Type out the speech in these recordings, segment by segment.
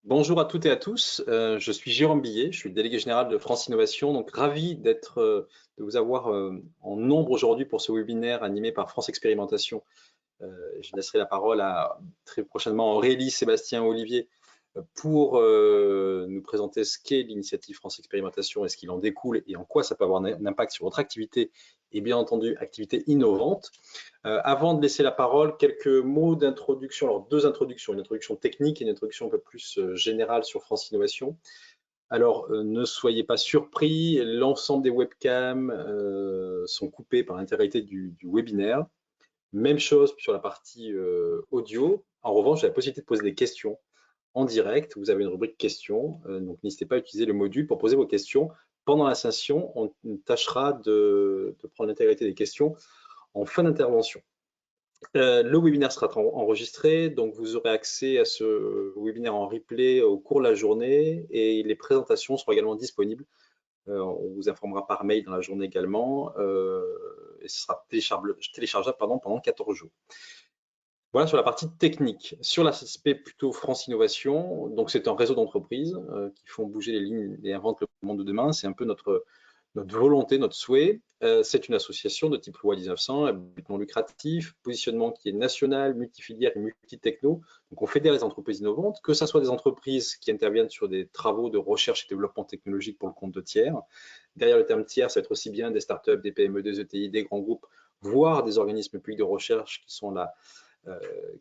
Bonjour à toutes et à tous, je suis Jérôme Billet, je suis le délégué général de France Innovation, donc ravi de vous avoir en nombre aujourd'hui pour ce webinaire animé par France Expérimentation. Je laisserai la parole très prochainement à Aurélie, Sébastien, Olivier pour nous présenter ce qu'est l'initiative France Expérimentation et ce qu'il en découle et en quoi ça peut avoir un impact sur votre activité et bien entendu activité innovante. Avant de laisser la parole, quelques mots d'introduction. Alors, deux introductions, une introduction technique et une introduction un peu plus générale sur France Innovation. Alors, ne soyez pas surpris, l'ensemble des webcams sont coupés par l'intégralité du webinaire. Même chose sur la partie audio. En revanche, vous avez la possibilité de poser des questions en direct. Vous avez une rubrique questions, donc n'hésitez pas à utiliser le module pour poser vos questions. Pendant la session, on tâchera de prendre l'intégralité des questions en fin d'intervention. Le webinaire sera enregistré, donc vous aurez accès à ce webinaire en replay au cours de la journée et les présentations seront également disponibles. On vous informera par mail dans la journée également et ce sera téléchargeable pendant 14 jours. Voilà sur la partie technique. Sur l'aspect plutôt France Innovation, donc c'est un réseau d'entreprises qui font bouger les lignes et inventent le monde de demain. C'est un peu notre volonté, notre souhait. C'est une association de type loi 1900, à but non lucratif, positionnement qui est national, multifilière et multitechno. Donc on fédère les entreprises innovantes, que ce soit des entreprises qui interviennent sur des travaux de recherche et développement technologique pour le compte de tiers. Derrière le terme tiers, ça va être aussi bien des startups, des PME, des ETI, des grands groupes, voire des organismes publics de recherche qui sont là,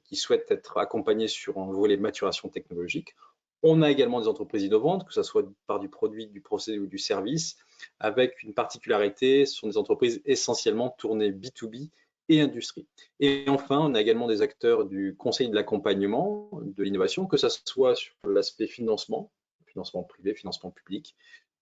qui souhaitent être accompagnés sur un volet maturation technologique. On a également des entreprises innovantes, que ce soit par du produit, du procédé ou du service, avec une particularité, ce sont des entreprises essentiellement tournées B2B et industrie. Et enfin, on a également des acteurs du conseil de l'accompagnement de l'innovation, que ce soit sur l'aspect financement privé, financement public,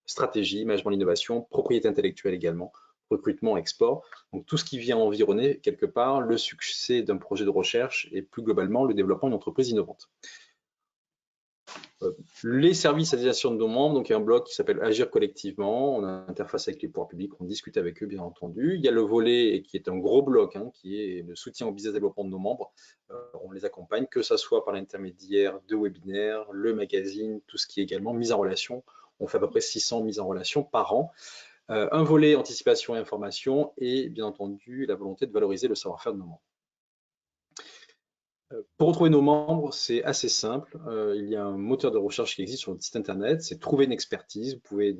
stratégie, management de l'innovation, propriété intellectuelle également, recrutement, export. Donc tout ce qui vient environner quelque part le succès d'un projet de recherche et plus globalement le développement d'une entreprise innovante. Les services à destination de nos membres, donc il y a un bloc qui s'appelle Agir collectivement, on a une interface avec les pouvoirs publics, on discute avec eux bien entendu. Il y a le volet qui est un gros bloc, qui est le soutien au business développement de nos membres. On les accompagne, que ce soit par l'intermédiaire de webinaires, le magazine, tout ce qui est également mise en relation. On fait à peu près 600 mises en relation par an. Un volet anticipation et information et bien entendu la volonté de valoriser le savoir-faire de nos membres. Pour retrouver nos membres, c'est assez simple. Il y a un moteur de recherche qui existe sur notre site internet, c'est trouver une expertise. Vous pouvez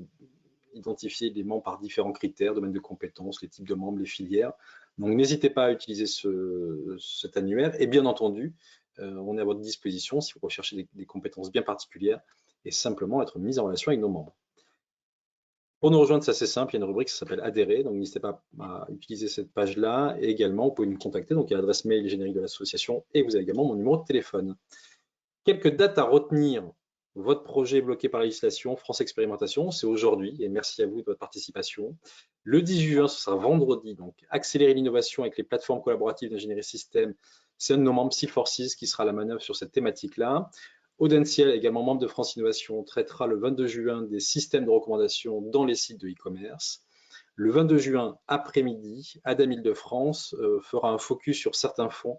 identifier les membres par différents critères, domaines de compétences, les types de membres, les filières. Donc n'hésitez pas à utiliser cet annuaire et bien entendu, on est à votre disposition si vous recherchez des compétences bien particulières et simplement être mis en relation avec nos membres. Pour nous rejoindre, c'est assez simple, il y a une rubrique qui s'appelle Adhérer, donc n'hésitez pas à utiliser cette page-là. Et également, vous pouvez nous contacter, donc il y a l'adresse mail générique de l'association et vous avez également mon numéro de téléphone. Quelques dates à retenir. Votre projet est bloqué par la législation, France Expérimentation, c'est aujourd'hui, et merci à vous de votre participation. Le 18 juin, ce sera vendredi, donc accélérer l'innovation avec les plateformes collaboratives d'ingénierie système. C'est un de nos membres, C4Sys, qui sera à la manœuvre sur cette thématique-là. Audentiel, également membre de France Innovation, traitera le 22 juin des systèmes de recommandation dans les sites de e-commerce. Le 22 juin après-midi, Adam Île-de-France fera un focus sur certains fonds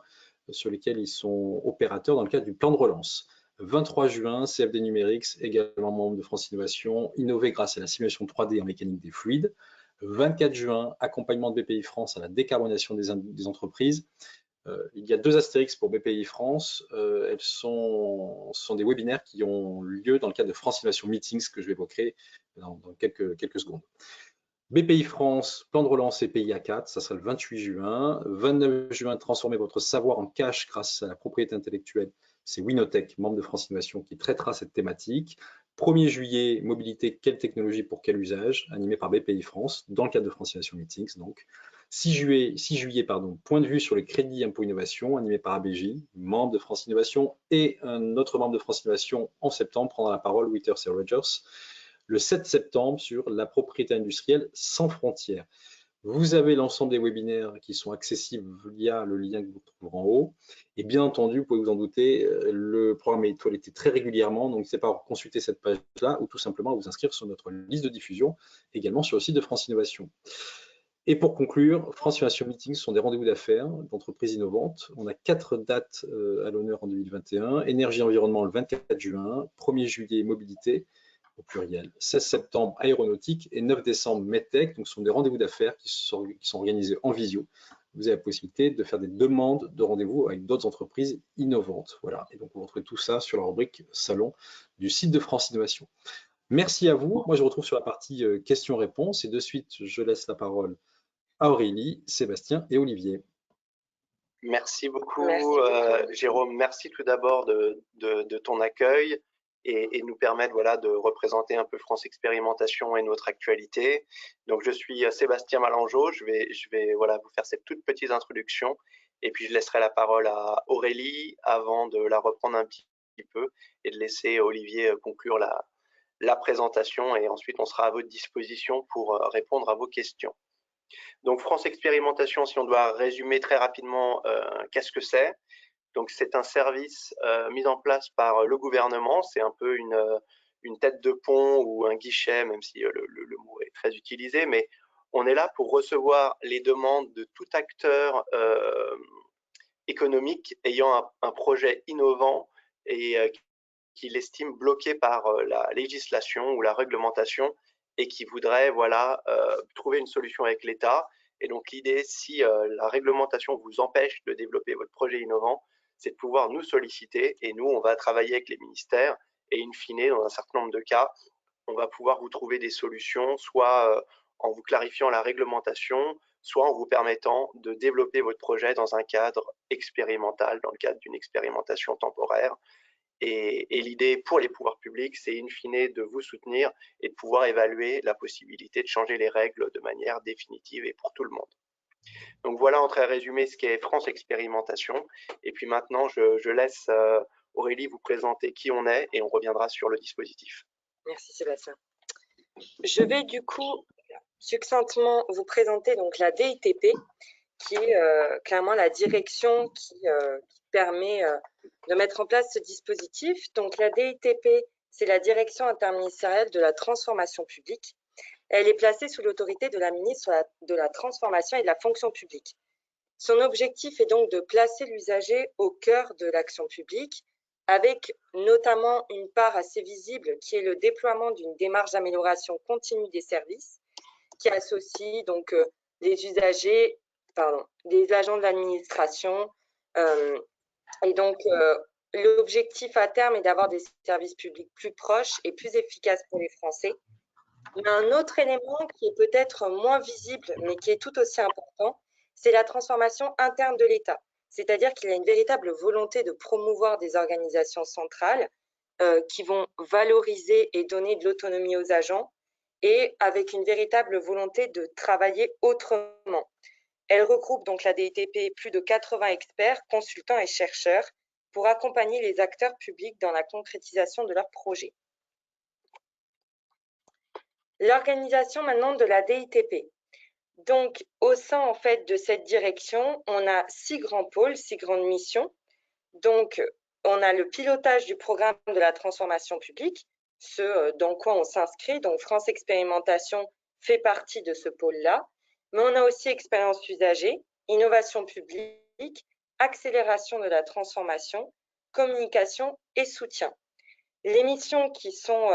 sur lesquels ils sont opérateurs dans le cadre du plan de relance. 23 juin, CFD Numérique, également membre de France Innovation, innover grâce à la simulation 3D en mécanique des fluides. 24 juin, accompagnement de BPI France à la décarbonation des entreprises. Il y a deux astérix pour BPI France. Ce sont des webinaires qui ont lieu dans le cadre de France Innovation Meetings que je vais évoquer dans quelques secondes. BPI France, plan de relance et PIA 4, ça sera le 28 juin. 29 juin, transformer votre savoir en cash grâce à la propriété intellectuelle. C'est Winotech, membre de France Innovation, qui traitera cette thématique. 1er juillet, mobilité, quelle technologie pour quel usage, animé par BPI France, dans le cadre de France Innovation Meetings. Donc, 6 juillet, point de vue sur les crédits impôts innovation, animé par ABJ, membre de France Innovation, et un autre membre de France Innovation en septembre prendra la parole, Withers et Rogers, le 7 septembre sur la propriété industrielle sans frontières. Vous avez l'ensemble des webinaires qui sont accessibles via le lien que vous trouverez en haut. Et bien entendu, vous pouvez vous en douter, le programme est actualisé très régulièrement, donc n'hésitez pas à consulter cette page-là ou tout simplement à vous inscrire sur notre liste de diffusion, également sur le site de France Innovation. Et pour conclure, France Innovation Meetings sont des rendez-vous d'affaires d'entreprises innovantes. On a 4 dates à l'honneur en 2021. Énergie et environnement le 24 juin, 1er juillet mobilité au pluriel, 16 septembre aéronautique et 9 décembre medtech. Donc ce sont des rendez-vous d'affaires qui sont organisés en visio. Vous avez la possibilité de faire des demandes de rendez-vous avec d'autres entreprises innovantes. Voilà. Et donc vous retrouvez tout ça sur la rubrique salon du site de France Innovation. Merci à vous. Moi je retrouve sur la partie questions-réponses et de suite je laisse la parole à Aurélie, Sébastien et Olivier. Merci beaucoup, Jérôme. Merci tout d'abord de ton accueil et nous permettre voilà, de représenter un peu France Expérimentation et notre actualité. Donc, je suis Sébastien Malangeau. Je vais voilà, vous faire cette toute petite introduction et puis je laisserai la parole à Aurélie avant de la reprendre un petit peu et de laisser Olivier conclure la présentation et ensuite on sera à votre disposition pour répondre à vos questions. Donc France Expérimentation, si on doit résumer très rapidement, qu'est-ce que c'est? Donc c'est un service mis en place par le gouvernement, c'est un peu une tête de pont ou un guichet, même si le mot est très utilisé, mais on est là pour recevoir les demandes de tout acteur économique ayant un projet innovant et qu'il estime bloqué par la législation ou la réglementation et qui voudrait voilà, trouver une solution avec l'État. Et donc l'idée, si la réglementation vous empêche de développer votre projet innovant, c'est de pouvoir nous solliciter et nous, on va travailler avec les ministères et in fine, dans un certain nombre de cas, on va pouvoir vous trouver des solutions, soit en vous clarifiant la réglementation, soit en vous permettant de développer votre projet dans un cadre expérimental, dans le cadre d'une expérimentation temporaire. Et l'idée pour les pouvoirs publics, c'est in fine de vous soutenir et de pouvoir évaluer la possibilité de changer les règles de manière définitive et pour tout le monde. Donc voilà en très résumé ce qu'est France Expérimentation. Et puis maintenant, je laisse Aurélie vous présenter qui on est et on reviendra sur le dispositif. Merci Sébastien. Je vais du coup succinctement vous présenter donc la DITP, qui est clairement la direction qui permet de mettre en place ce dispositif. Donc la DITP, c'est la Direction interministérielle de la transformation publique. Elle est placée sous l'autorité de la ministre de la Transformation et de la fonction publique. Son objectif est donc de placer l'usager au cœur de l'action publique, avec notamment une part assez visible qui est le déploiement d'une démarche d'amélioration continue des services, qui associe donc les usagers, les agents de l'administration. Et donc, l'objectif à terme est d'avoir des services publics plus proches et plus efficaces pour les Français. Mais un autre élément qui est peut-être moins visible, mais qui est tout aussi important, c'est la transformation interne de l'État. C'est-à-dire qu'il y a une véritable volonté de promouvoir des organisations centrales qui vont valoriser et donner de l'autonomie aux agents et avec une véritable volonté de travailler autrement. Elle regroupe donc la DITP plus de 80 experts, consultants et chercheurs pour accompagner les acteurs publics dans la concrétisation de leurs projets. L'organisation maintenant de la DITP. Donc, au sein en fait de cette direction, on a 6 grands pôles, 6 grandes missions. Donc, on a le pilotage du programme de la transformation publique, ce dans quoi on s'inscrit. Donc, France Expérimentation fait partie de ce pôle-là. Mais on a aussi expérience usagée, innovation publique, accélération de la transformation, communication et soutien. Les missions qui sont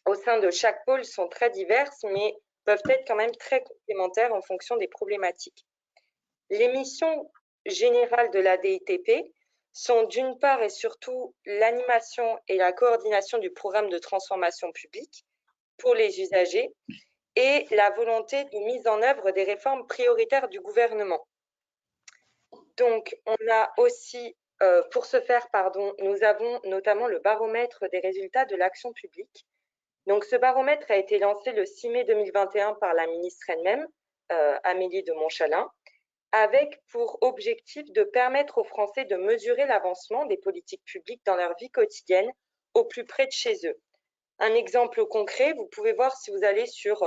au sein de chaque pôle sont très diverses, mais peuvent être quand même très complémentaires en fonction des problématiques. Les missions générales de la DITP sont d'une part et surtout l'animation et la coordination du programme de transformation publique pour les usagers et la volonté de mise en œuvre des réformes prioritaires du gouvernement. Donc, on a aussi, pour ce faire, nous avons notamment le baromètre des résultats de l'action publique. Donc, ce baromètre a été lancé le 6 mai 2021 par la ministre elle-même, Amélie de Montchalin, avec pour objectif de permettre aux Français de mesurer l'avancement des politiques publiques dans leur vie quotidienne au plus près de chez eux. Un exemple concret, vous pouvez voir si vous allez sur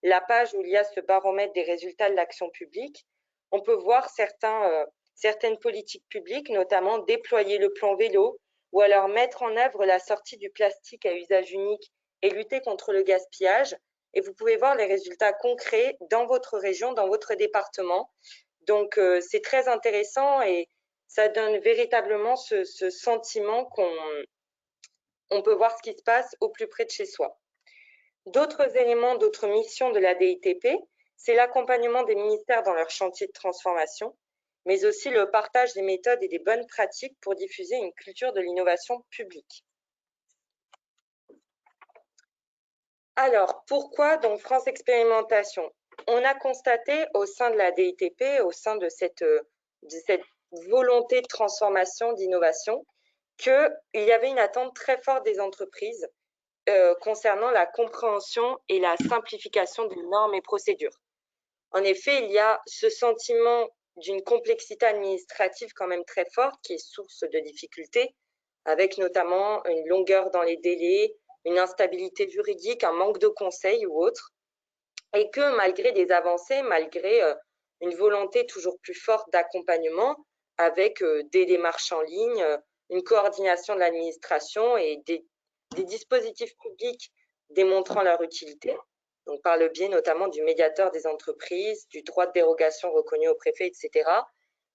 la page où il y a ce baromètre des résultats de l'action publique, on peut voir certaines politiques publiques, notamment déployer le plan vélo ou alors mettre en œuvre la sortie du plastique à usage unique et lutter contre le gaspillage. et vous pouvez voir les résultats concrets dans votre région, dans votre département. Donc, c'est très intéressant et ça donne véritablement ce sentiment qu'on peut voir ce qui se passe au plus près de chez soi. D'autres éléments, d'autres missions de la DITP, c'est l'accompagnement des ministères dans leur chantier de transformation, mais aussi le partage des méthodes et des bonnes pratiques pour diffuser une culture de l'innovation publique. Alors, pourquoi donc France Expérimentation? On a constaté au sein de la DITP, au sein de cette volonté de transformation, d'innovation, qu'il y avait une attente très forte des entreprises concernant la compréhension et la simplification des normes et procédures. En effet, il y a ce sentiment d'une complexité administrative quand même très forte qui est source de difficultés, avec notamment une longueur dans les délais, une instabilité juridique, un manque de conseils ou autre, et que malgré des avancées, malgré une volonté toujours plus forte d'accompagnement, avec des démarches en ligne, une coordination de l'administration et des dispositifs publics démontrant leur utilité, donc par le biais notamment du médiateur des entreprises, du droit de dérogation reconnu au préfet, etc.,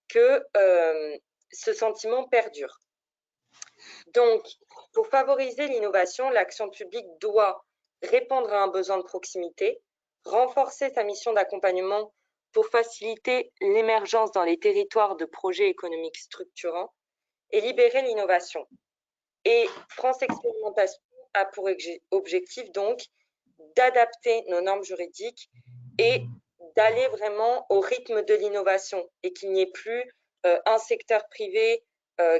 que ce sentiment perdure. Donc, pour favoriser l'innovation, l'action publique doit répondre à un besoin de proximité, renforcer sa mission d'accompagnement pour faciliter l'émergence dans les territoires de projets économiques structurants et libérer l'innovation. Et France Expérimentation a pour objectif donc d'adapter nos normes juridiques et d'aller vraiment au rythme de l'innovation et qu'il n'y ait plus un secteur privé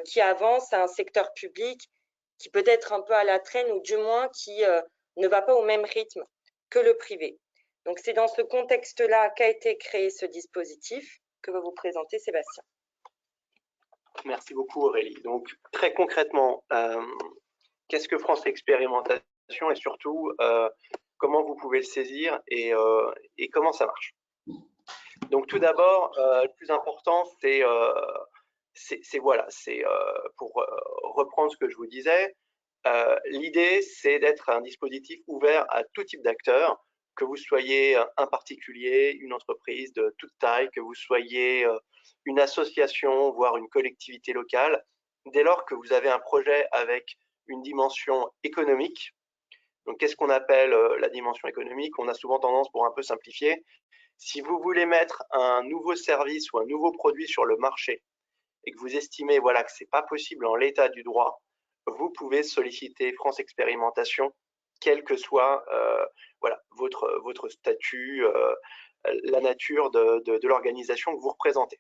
qui avance à un secteur public qui peut être un peu à la traîne ou du moins qui ne va pas au même rythme que le privé. Donc c'est dans ce contexte-là qu'a été créé ce dispositif que va vous présenter Sébastien. Merci beaucoup Aurélie. Donc très concrètement, qu'est-ce que France Expérimentation et surtout comment vous pouvez le saisir et comment ça marche? Donc tout d'abord, le plus important, c'est pour reprendre ce que je vous disais, l'idée c'est d'être un dispositif ouvert à tout type d'acteurs, que vous soyez un particulier, une entreprise de toute taille, que vous soyez une association, voire une collectivité locale, dès lors que vous avez un projet avec une dimension économique. Donc qu'est-ce qu'on appelle la dimension économique? On a souvent tendance, pour un peu simplifier, si vous voulez mettre un nouveau service ou un nouveau produit sur le marché et que vous estimez voilà, que ce n'est pas possible en l'état du droit, vous pouvez solliciter France Expérimentation, quel que soit voilà, votre statut, la nature de l'organisation que vous représentez.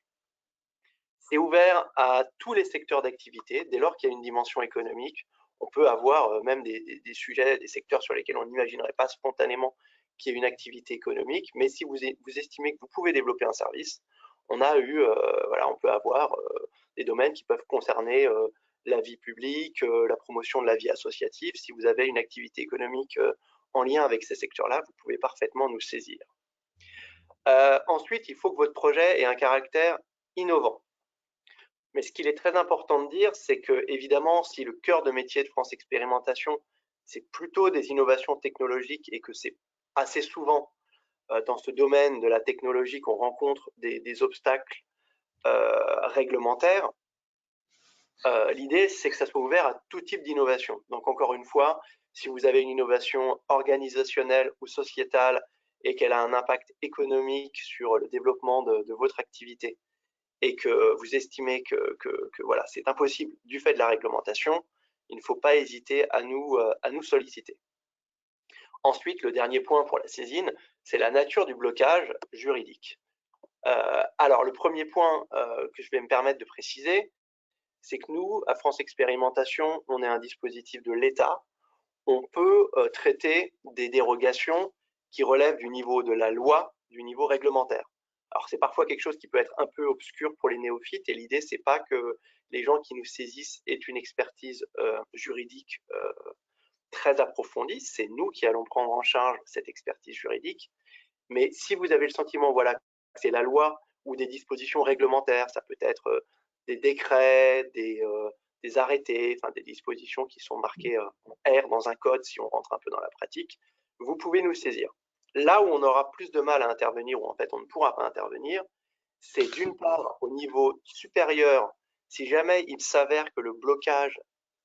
C'est ouvert à tous les secteurs d'activité, dès lors qu'il y a une dimension économique. On peut avoir même des sujets, des secteurs sur lesquels on n'imaginerait pas spontanément qu'il y ait une activité économique, mais si vous estimez que vous pouvez développer un service, on peut avoir des domaines qui peuvent concerner la vie publique, la promotion de la vie associative. Si vous avez une activité économique en lien avec ces secteurs-là, vous pouvez parfaitement nous saisir. Ensuite, il faut que votre projet ait un caractère innovant. Mais ce qu'il est très important de dire, c'est que, évidemment, si le cœur de métier de France Expérimentation, c'est plutôt des innovations technologiques et que c'est assez souvent dans ce domaine de la technologie qu'on rencontre des obstacles réglementaires, l'idée, c'est que ça soit ouvert à tout type d'innovation. Donc, encore une fois, si vous avez une innovation organisationnelle ou sociétale et qu'elle a un impact économique sur le développement de votre activité, et que vous estimez que voilà, c'est impossible du fait de la réglementation, il ne faut pas hésiter à nous solliciter. Ensuite, le dernier point pour la saisine, c'est la nature du blocage juridique. Alors, le premier point que je vais me permettre de préciser, c'est que nous, à France Expérimentation, on est un dispositif de l'État. On peut traiter des dérogations qui relèvent du niveau de la loi, du niveau réglementaire. Alors, c'est parfois quelque chose qui peut être un peu obscur pour les néophytes et l'idée, c'est pas que les gens qui nous saisissent aient une expertise juridique très approfondie. C'est nous qui allons prendre en charge cette expertise juridique. Mais si vous avez le sentiment, voilà, que c'est la loi ou des dispositions réglementaires, ça peut être des décrets, des arrêtés, enfin des dispositions qui sont marquées en R dans un code si on rentre un peu dans la pratique, vous pouvez nous saisir. Là où on aura plus de mal à intervenir, ou en fait on ne pourra pas intervenir, c'est d'une part au niveau supérieur, si jamais il s'avère que le blocage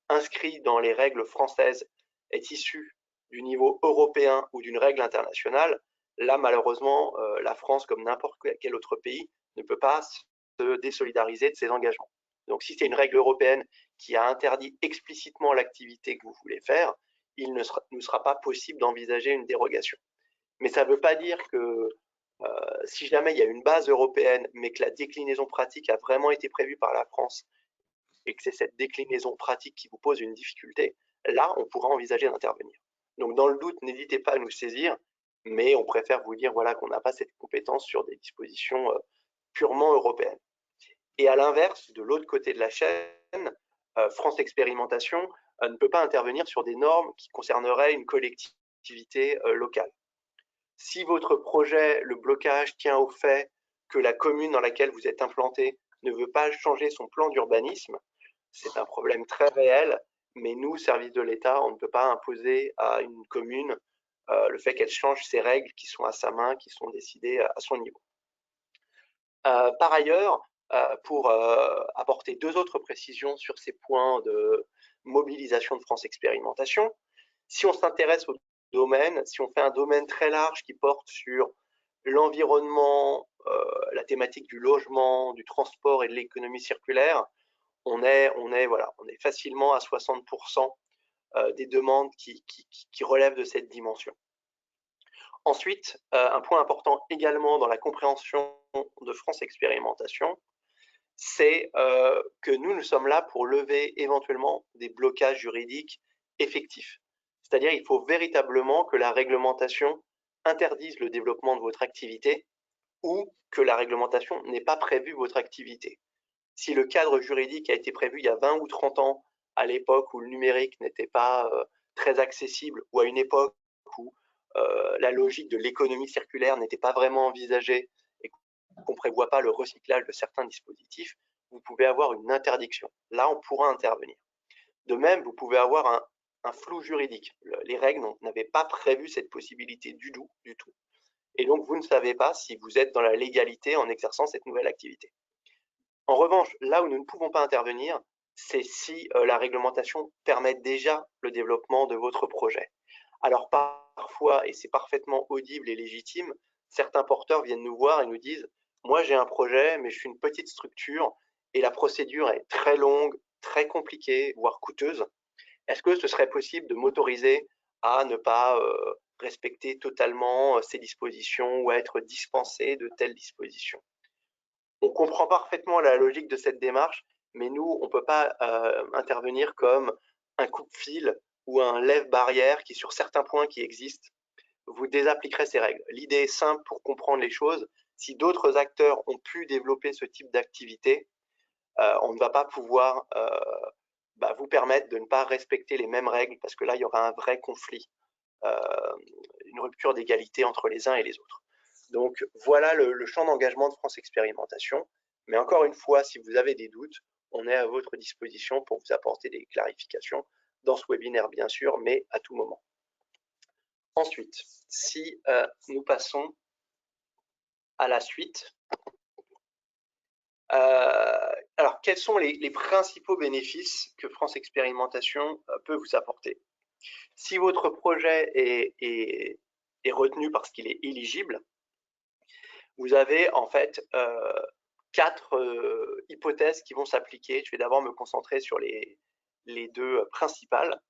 inscrit dans les règles françaises est issu du niveau européen ou d'une règle internationale, là malheureusement la France, comme n'importe quel autre pays, ne peut pas se désolidariser de ses engagements. Donc si c'est une règle européenne qui a interdit explicitement l'activité que vous voulez faire, il ne sera pas possible d'envisager une dérogation. Mais ça ne veut pas dire que si jamais il y a une base européenne, mais que la déclinaison pratique a vraiment été prévue par la France et que c'est cette déclinaison pratique qui vous pose une difficulté, là, on pourra envisager d'intervenir. Donc, dans le doute, n'hésitez pas à nous saisir, mais on préfère vous dire voilà, qu'on n'a pas cette compétence sur des dispositions purement européennes. Et à l'inverse, de l'autre côté de la chaîne, France Expérimentation ne peut pas intervenir sur des normes qui concerneraient une collectivité locale. Si votre projet, le blocage tient au fait que la commune dans laquelle vous êtes implanté ne veut pas changer son plan d'urbanisme, c'est un problème très réel, mais nous, service de l'État, on ne peut pas imposer à une commune le fait qu'elle change ses règles qui sont à sa main, qui sont décidées à son niveau. Par ailleurs, pour apporter 2 autres précisions sur ces points de mobilisation de France Expérimentation, si on s'intéresse au domaine, si on fait un domaine très large qui porte sur l'environnement, la thématique du logement, du transport et de l'économie circulaire, on est facilement à 60% des demandes qui relèvent de cette dimension. Ensuite, un point important également dans la compréhension de France Expérimentation, c'est que nous sommes là pour lever éventuellement des blocages juridiques effectifs. C'est-à-dire il faut véritablement que la réglementation interdise le développement de votre activité ou que la réglementation n'ait pas prévu votre activité. Si le cadre juridique a été prévu il y a 20 ou 30 ans, à l'époque où le numérique n'était pas très accessible, ou à une époque où la logique de l'économie circulaire n'était pas vraiment envisagée et qu'on ne prévoit pas le recyclage de certains dispositifs, vous pouvez avoir une interdiction. Là, on pourra intervenir. De même, vous pouvez avoir un flou juridique. Les règles n'avaient pas prévu cette possibilité du tout. Et donc, vous ne savez pas si vous êtes dans la légalité en exerçant cette nouvelle activité. En revanche, là où nous ne pouvons pas intervenir, c'est si la réglementation permet déjà le développement de votre projet. Alors parfois, et c'est parfaitement audible et légitime, certains porteurs viennent nous voir et nous disent « Moi j'ai un projet, mais je suis une petite structure et la procédure est très longue, très compliquée, voire coûteuse. Est-ce que ce serait possible de m'autoriser à ne pas respecter totalement ces dispositions ou à être dispensé de telles dispositions ?» On comprend parfaitement la logique de cette démarche, mais nous, on ne peut pas intervenir comme un coupe-fil ou un lève-barrière qui, sur certains points qui existent, vous désappliquerait ces règles. L'idée est simple pour comprendre les choses. Si d'autres acteurs ont pu développer ce type d'activité, on ne va pas pouvoir vous permettre de ne pas respecter les mêmes règles parce que là, il y aura un vrai conflit, une rupture d'égalité entre les uns et les autres. Donc voilà le champ d'engagement de France Expérimentation. Mais encore une fois, si vous avez des doutes, on est à votre disposition pour vous apporter des clarifications dans ce webinaire, bien sûr, mais à tout moment. Ensuite, si nous passons à la suite. Alors, quels sont les principaux bénéfices que France Expérimentation peut vous apporter? Si votre projet est retenu parce qu'il est éligible, vous avez en fait 4 hypothèses qui vont s'appliquer. Je vais d'abord me concentrer sur les 2 principales.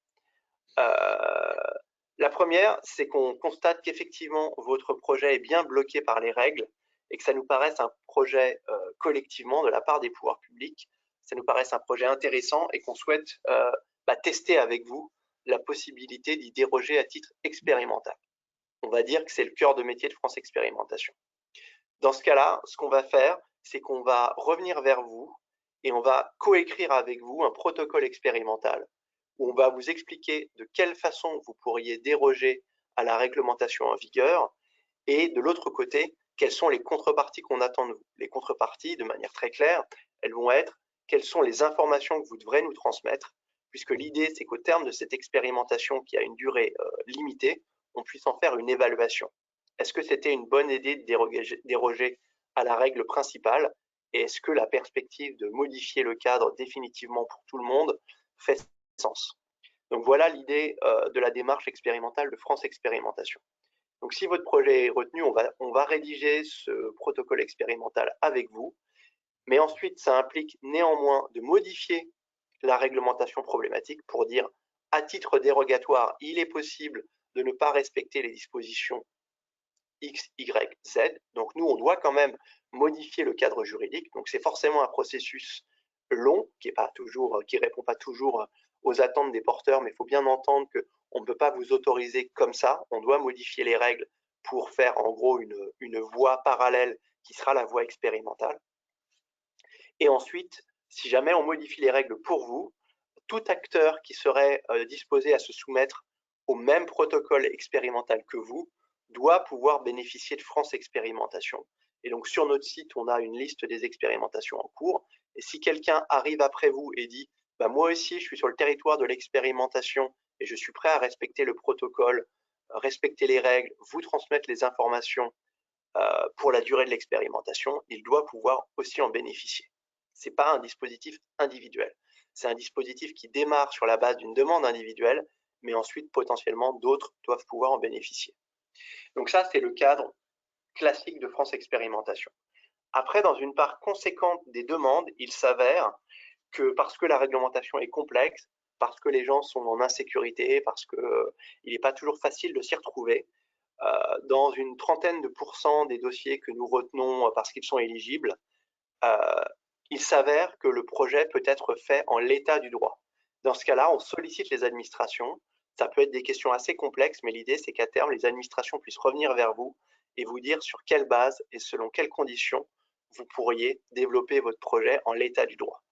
La première, c'est qu'on constate qu'effectivement, votre projet est bien bloqué par les règles et que ça nous paraisse un projet collectivement de la part des pouvoirs publics, ça nous paraisse un projet intéressant et qu'on souhaite tester avec vous la possibilité d'y déroger à titre expérimental. On va dire que c'est le cœur de métier de France Expérimentation. Dans ce cas-là, ce qu'on va faire, c'est qu'on va revenir vers vous et on va coécrire avec vous un protocole expérimental où on va vous expliquer de quelle façon vous pourriez déroger à la réglementation en vigueur et de l'autre côté, quelles sont les contreparties qu'on attend de vous. Les contreparties, de manière très claire, elles vont être quelles sont les informations que vous devrez nous transmettre, puisque l'idée, c'est qu'au terme de cette expérimentation qui a une durée limitée, on puisse en faire une évaluation. Est-ce que c'était une bonne idée de déroger à la règle principale? Et est-ce que la perspective de modifier le cadre définitivement pour tout le monde fait sens? Donc voilà l'idée de la démarche expérimentale de France Expérimentation. Donc si votre projet est retenu, on va rédiger ce protocole expérimental avec vous, mais ensuite ça implique néanmoins de modifier la réglementation problématique pour dire à titre dérogatoire, il est possible de ne pas respecter les dispositions X, Y, Z. Donc nous, on doit quand même modifier le cadre juridique. Donc c'est forcément un processus long qui répond pas toujours aux attentes des porteurs, mais il faut bien entendre qu'on ne peut pas vous autoriser comme ça. On doit modifier les règles pour faire en gros une voie parallèle qui sera la voie expérimentale. Et ensuite, si jamais on modifie les règles pour vous, tout acteur qui serait disposé à se soumettre au même protocole expérimental que vous doit pouvoir bénéficier de France Expérimentation. Et donc sur notre site, on a une liste des expérimentations en cours. Et si quelqu'un arrive après vous et dit bah, « moi aussi, je suis sur le territoire de l'expérimentation et je suis prêt à respecter le protocole, respecter les règles, vous transmettre les informations pour la durée de l'expérimentation », il doit pouvoir aussi en bénéficier. Ce n'est pas un dispositif individuel. C'est un dispositif qui démarre sur la base d'une demande individuelle, mais ensuite, potentiellement, d'autres doivent pouvoir en bénéficier. Donc ça, c'est le cadre classique de France Expérimentation. Après, dans une part conséquente des demandes, il s'avère que parce que la réglementation est complexe, parce que les gens sont en insécurité, parce qu'il n'est pas toujours facile de s'y retrouver, dans une trentaine de % des dossiers que nous retenons parce qu'ils sont éligibles, il s'avère que le projet peut être fait en l'état du droit. Dans ce cas-là, on sollicite les administrations. Ça peut être des questions assez complexes, mais l'idée, c'est qu'à terme, les administrations puissent revenir vers vous et vous dire sur quelle base et selon quelles conditions vous pourriez développer votre projet en l'état du droit.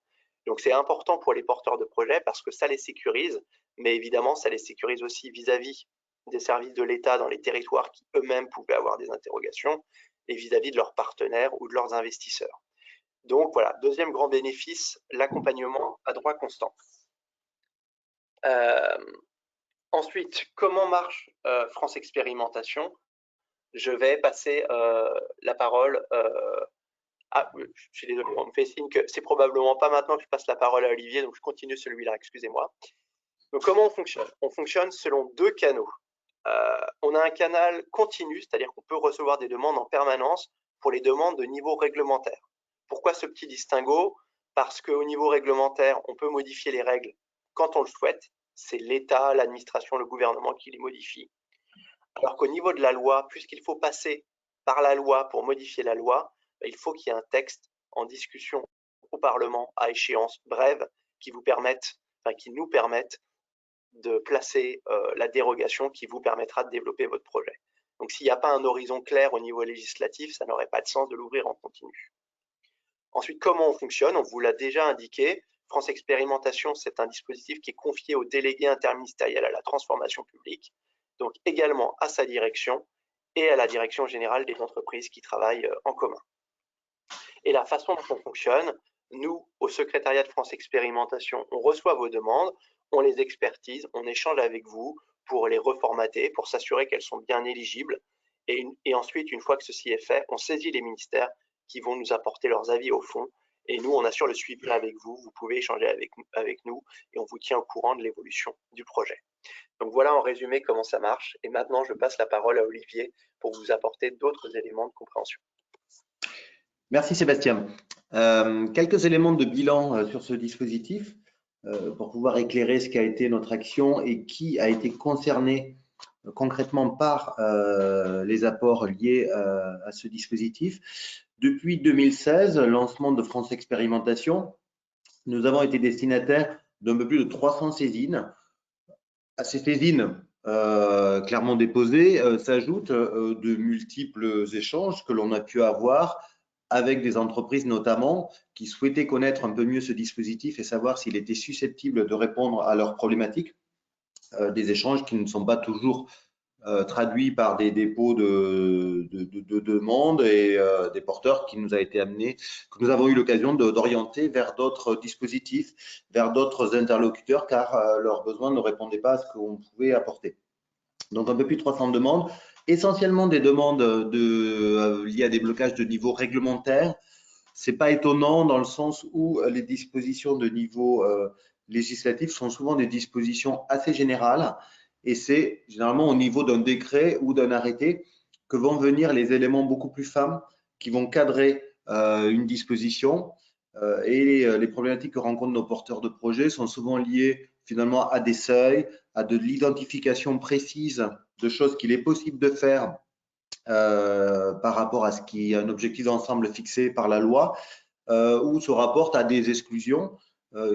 Donc, c'est important pour les porteurs de projets parce que ça les sécurise, mais évidemment, ça les sécurise aussi vis-à-vis des services de l'État dans les territoires qui eux-mêmes pouvaient avoir des interrogations et vis-à-vis de leurs partenaires ou de leurs investisseurs. Donc voilà, deuxième grand bénéfice, l'accompagnement à droit constant. Ensuite, comment marche France Expérimentation? Je vais passer la parole je suis désolé, on me fait signe que c'est probablement pas maintenant que je passe la parole à Olivier, donc je continue celui-là, excusez-moi. Donc comment on fonctionne? On fonctionne selon deux canaux. On a un canal continu, c'est-à-dire qu'on peut recevoir des demandes en permanence pour les demandes de niveau réglementaire. Pourquoi ce petit distinguo? Parce qu'au niveau réglementaire, on peut modifier les règles quand on le souhaite. C'est l'État, l'administration, le gouvernement qui les modifie. Alors qu'au niveau de la loi, puisqu'il faut passer par la loi pour modifier la loi, il faut qu'il y ait un texte en discussion au Parlement à échéance brève qui nous permette de placer la dérogation qui vous permettra de développer votre projet. Donc s'il n'y a pas un horizon clair au niveau législatif, ça n'aurait pas de sens de l'ouvrir en continu. Ensuite, comment on fonctionne? On vous l'a déjà indiqué. France Expérimentation, c'est un dispositif qui est confié au délégué interministériel à la transformation publique, donc également à sa direction et à la direction générale des entreprises qui travaillent en commun. Et la façon dont on fonctionne, nous, au secrétariat de France Expérimentation, on reçoit vos demandes, on les expertise, on échange avec vous pour les reformater, pour s'assurer qu'elles sont bien éligibles. Et ensuite, une fois que ceci est fait, on saisit les ministères qui vont nous apporter leurs avis au fond. Et nous, on assure le suivi avec vous. Vous pouvez échanger avec nous et on vous tient au courant de l'évolution du projet. Donc voilà en résumé comment ça marche. Et maintenant, je passe la parole à Olivier pour vous apporter d'autres éléments de compréhension. Merci Sébastien. Quelques éléments de bilan sur ce dispositif pour pouvoir éclairer ce qu'a été notre action et qui a été concerné concrètement par les apports liés à ce dispositif. Depuis 2016, lancement de France Expérimentation, nous avons été destinataires d'un peu plus de 300 saisines. À ces saisines clairement déposées s'ajoutent de multiples échanges que l'on a pu avoir avec des entreprises notamment qui souhaitaient connaître un peu mieux ce dispositif et savoir s'il était susceptible de répondre à leurs problématiques. Des échanges qui ne sont pas toujours traduits par des dépôts de demandes et des porteurs qui nous a été amené, que nous avons eu l'occasion d'orienter vers d'autres dispositifs, vers d'autres interlocuteurs, car leurs besoins ne répondaient pas à ce qu'on pouvait apporter. Donc un peu plus de 300 demandes essentiellement des demandes liées à des blocages de niveau réglementaire. C'est pas étonnant dans le sens où les dispositions de niveau législatif sont souvent des dispositions assez générales et c'est généralement au niveau d'un décret ou d'un arrêté que vont venir les éléments beaucoup plus fins qui vont cadrer une disposition et les problématiques que rencontrent nos porteurs de projets sont souvent liées finalement à des seuils, à de l'identification précise de choses qu'il est possible de faire par rapport à ce qui est un objectif d'ensemble fixé par la loi ou se rapporte à des exclusions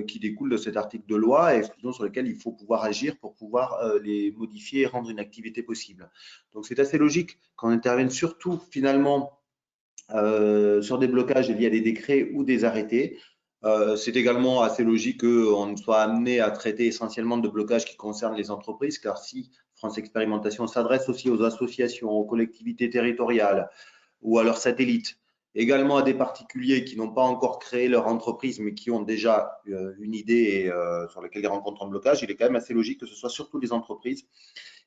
qui découlent de cet article de loi, et exclusions sur lesquelles il faut pouvoir agir pour pouvoir les modifier et rendre une activité possible. Donc c'est assez logique qu'on intervienne surtout finalement sur des blocages liés à des décrets ou des arrêtés. C'est également assez logique qu'on soit amené à traiter essentiellement de blocages qui concernent les entreprises, car si France Expérimentation s'adresse aussi aux associations, aux collectivités territoriales ou à leurs satellites, également à des particuliers qui n'ont pas encore créé leur entreprise, mais qui ont déjà une idée sur laquelle ils rencontrent un blocage, il est quand même assez logique que ce soit surtout les entreprises.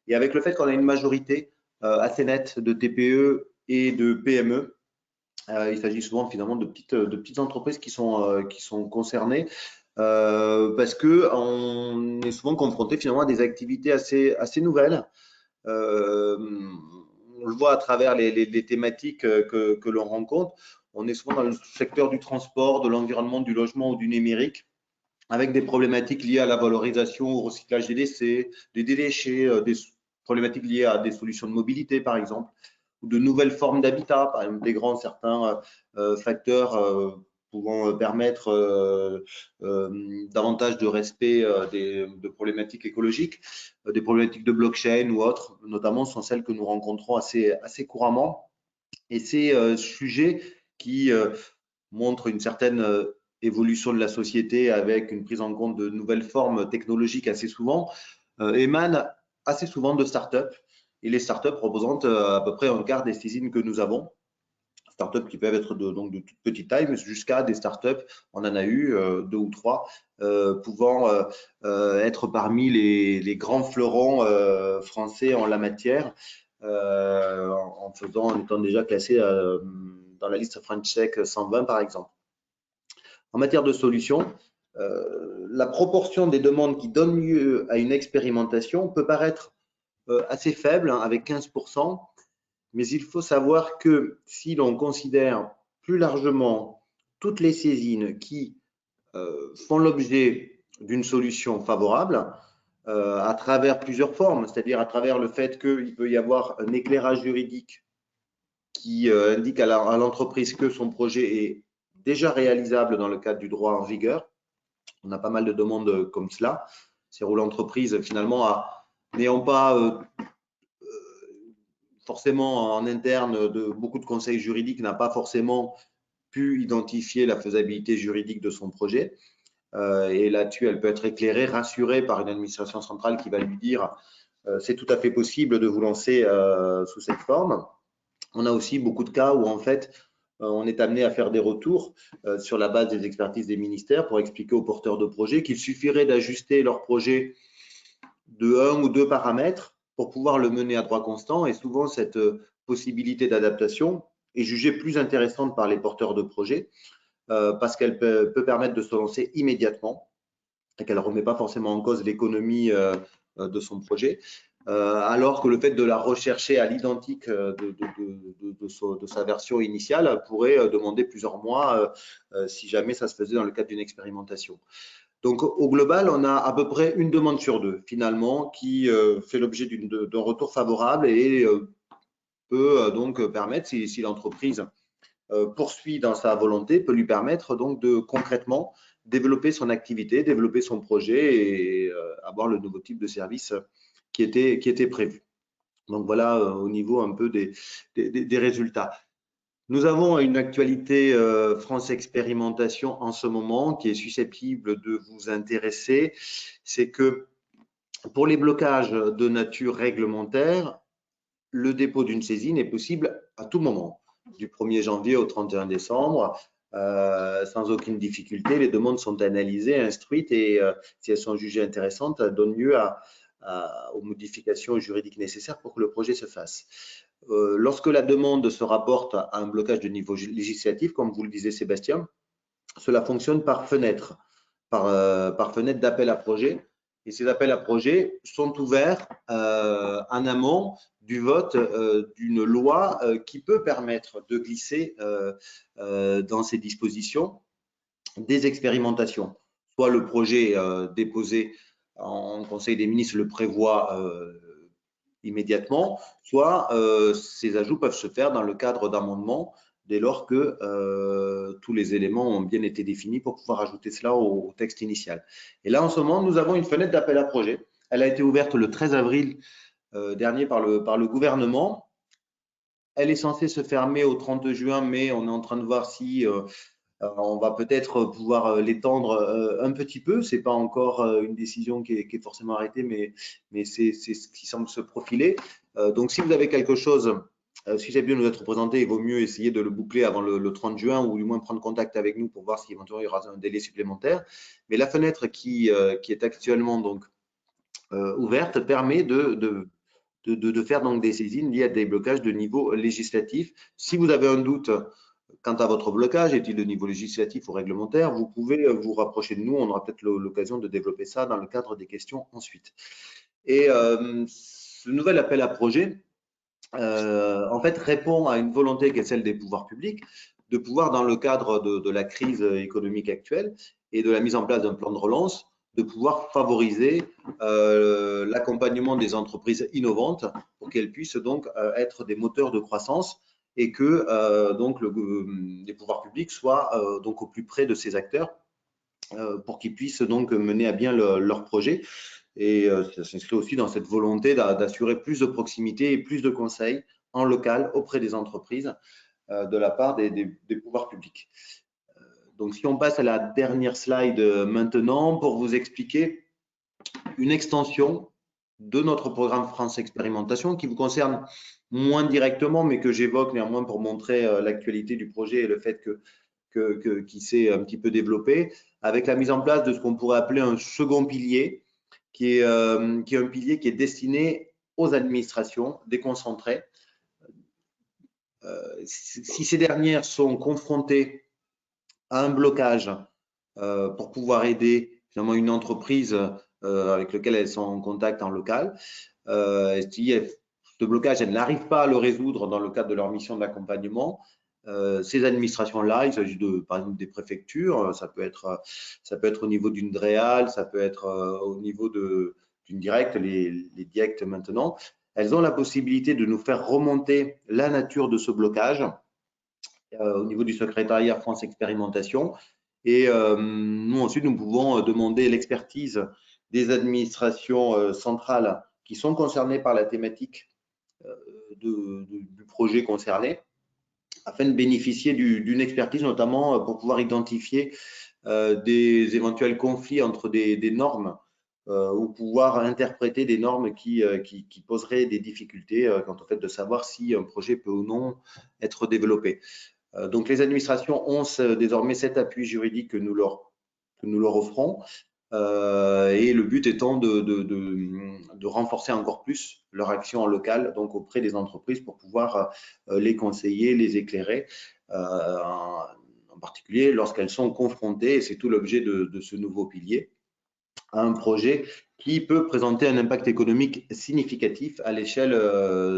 Et avec le fait qu'on a une majorité assez nette de TPE et de PME, il s'agit souvent finalement de petites entreprises qui sont concernées parce qu'on est souvent confronté finalement à des activités assez nouvelles. On le voit à travers les thématiques que l'on rencontre. On est souvent dans le secteur du transport, de l'environnement, du logement ou du numérique, avec des problématiques liées à la valorisation, au recyclage des déchets, des problématiques liées à des solutions de mobilité, par exemple, ou de nouvelles formes d'habitat, par exemple, intégrant certains facteurs pouvant permettre davantage de respect de problématiques écologiques, des problématiques de blockchain ou autres, notamment, sont celles que nous rencontrons assez couramment. Et ces sujets qui montrent une certaine évolution de la société avec une prise en compte de nouvelles formes technologiques assez souvent, émanent assez souvent de startups. Et les startups représentent à peu près un quart des saisines que nous avons. Startups qui peuvent être donc de toute petite taille, mais jusqu'à des startups, on en a eu 2 ou 3, pouvant être parmi les grands fleurons français en la matière, en étant déjà classés dans la liste French Tech 120 par exemple. En matière de solutions, la proportion des demandes qui donnent lieu à une expérimentation peut paraître assez faible, hein, avec 15%, mais il faut savoir que si l'on considère plus largement toutes les saisines qui font l'objet d'une solution favorable, à travers plusieurs formes, c'est-à-dire à travers le fait qu'il peut y avoir un éclairage juridique qui indique à l'entreprise que son projet est déjà réalisable dans le cadre du droit en vigueur. On a pas mal de demandes comme cela. C'est où l'entreprise, finalement, n'ayant pas forcément en interne beaucoup de conseils juridiques, n'a pas forcément pu identifier la faisabilité juridique de son projet. Et là-dessus, elle peut être éclairée, rassurée par une administration centrale qui va lui dire c'est tout à fait possible de vous lancer sous cette forme. On a aussi beaucoup de cas où en fait on est amené à faire des retours sur la base des expertises des ministères pour expliquer aux porteurs de projets qu'il suffirait d'ajuster leur projet de 1 ou 2 paramètres pour pouvoir le mener à droit constant. Et souvent, cette possibilité d'adaptation est jugée plus intéressante par les porteurs de projets parce qu'elle peut permettre de se lancer immédiatement et qu'elle ne remet pas forcément en cause l'économie de son projet. Alors que le fait de la rechercher à l'identique de sa version initiale pourrait demander plusieurs mois si jamais ça se faisait dans le cadre d'une expérimentation. Donc, au global, on a à peu près une demande sur 2, finalement, qui fait l'objet d'un retour favorable et peut donc permettre, si l'entreprise poursuit dans sa volonté, peut lui permettre donc de concrètement développer son activité, développer son projet et avoir le nouveau type de service qui était prévu. Donc voilà au niveau un peu des résultats. Nous avons une actualité France Expérimentation en ce moment qui est susceptible de vous intéresser. C'est que pour les blocages de nature réglementaire, le dépôt d'une saisine est possible à tout moment, du 1er janvier au 31 décembre, sans aucune difficulté. Les demandes sont analysées, instruites et si elles sont jugées intéressantes, elles donnent lieu à aux modifications juridiques nécessaires pour que le projet se fasse. Lorsque la demande se rapporte à un blocage de niveau législatif, comme vous le disiez Sébastien, cela fonctionne par fenêtre, par fenêtre d'appel à projet. Et ces appels à projets sont ouverts en amont du vote d'une loi qui peut permettre de glisser dans ces dispositions des expérimentations. Soit le projet déposé en Conseil des ministres le prévoit immédiatement, soit ces ajouts peuvent se faire dans le cadre d'amendements dès lors que tous les éléments ont bien été définis pour pouvoir ajouter cela au texte initial. Et là, en ce moment, nous avons une fenêtre d'appel à projet. Elle a été ouverte le 13 avril dernier par le gouvernement. Elle est censée se fermer au 30 juin, mais on est en train de voir si on va peut-être pouvoir l'étendre un petit peu. Ce n'est pas encore une décision qui est forcément arrêtée, mais c'est ce qui semble se profiler. Donc, si vous avez quelque chose, si j'ai bien nous être présenté, il vaut mieux essayer de le boucler avant le 30 juin ou du moins prendre contact avec nous pour voir si éventuellement il y aura un délai supplémentaire. Mais la fenêtre qui est actuellement donc ouverte permet de faire donc des saisines liées à des blocages de niveau législatif. Si vous avez un doute quant à votre blocage, est-il de niveau législatif ou réglementaire, vous pouvez vous rapprocher de nous. On aura peut-être l'occasion de développer ça dans le cadre des questions ensuite. Et ce nouvel appel à projet, en fait, répond à une volonté qui est celle des pouvoirs publics de pouvoir, dans le cadre de la crise économique actuelle et de la mise en place d'un plan de relance, de pouvoir favoriser l'accompagnement des entreprises innovantes pour qu'elles puissent donc être des moteurs de croissance et que donc les pouvoirs publics soient donc au plus près de ces acteurs pour qu'ils puissent donc mener à bien leur projet. Et ça s'inscrit aussi dans cette volonté d'assurer plus de proximité et plus de conseils en local auprès des entreprises de la part des pouvoirs publics. Donc, si on passe à la dernière slide maintenant pour vous expliquer une extension de notre programme France Expérimentation qui vous concerne moins directement, mais que j'évoque néanmoins pour montrer l'actualité du projet et le fait qu'il s'est un petit peu développé, avec la mise en place de ce qu'on pourrait appeler un second pilier, qui est un pilier qui est destiné aux administrations déconcentrées. Si ces dernières sont confrontées à un blocage pour pouvoir aider finalement une entreprise avec laquelle elles sont en contact en local, si ce blocage, elles n'arrivent pas à le résoudre dans le cadre de leur mission d'accompagnement, ces administrations-là, il s'agit par exemple des préfectures, ça peut être au niveau d'une DREAL, ça peut être au niveau d'une directe, les directs maintenant, elles ont la possibilité de nous faire remonter la nature de ce blocage au niveau du secrétariat France Expérimentation. Et nous, ensuite, nous pouvons demander l'expertise des administrations centrales qui sont concernées par la thématique du projet concerné, afin de bénéficier d'une expertise, notamment pour pouvoir identifier des éventuels conflits entre des normes ou pouvoir interpréter des normes qui poseraient des difficultés quant au fait de savoir si un projet peut ou non être développé. Donc, les administrations ont désormais cet appui juridique que nous leur offrons. Et le but étant de renforcer encore plus leur action en local, donc auprès des entreprises pour pouvoir les conseiller, les éclairer, en particulier lorsqu'elles sont confrontées, et c'est tout l'objet de ce nouveau pilier, à un projet qui peut présenter un impact économique significatif à l'échelle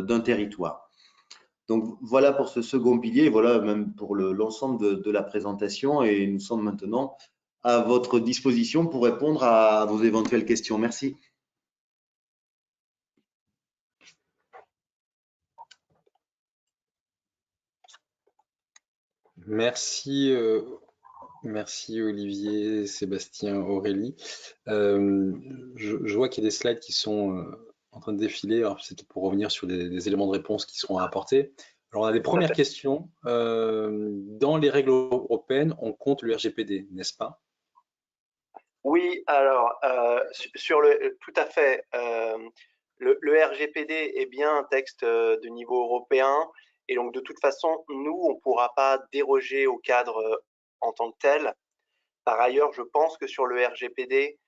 d'un territoire. Donc voilà pour ce second pilier, voilà même pour l'ensemble de la présentation, et nous sommes maintenant à votre disposition pour répondre à vos éventuelles questions. Merci. Merci, merci Olivier, Sébastien, Aurélie. Je vois qu'il y a des slides qui sont en train de défiler. C'est pour revenir sur des éléments de réponse qui seront apportés. Alors, on a des premières questions. Dans les règles européennes, on compte le RGPD, n'est-ce pas? Oui, alors, tout à fait. Le RGPD est bien un texte de niveau européen, et donc de toute façon, nous, on ne pourra pas déroger au cadre en tant que tel. Par ailleurs, je pense que sur le RGPD,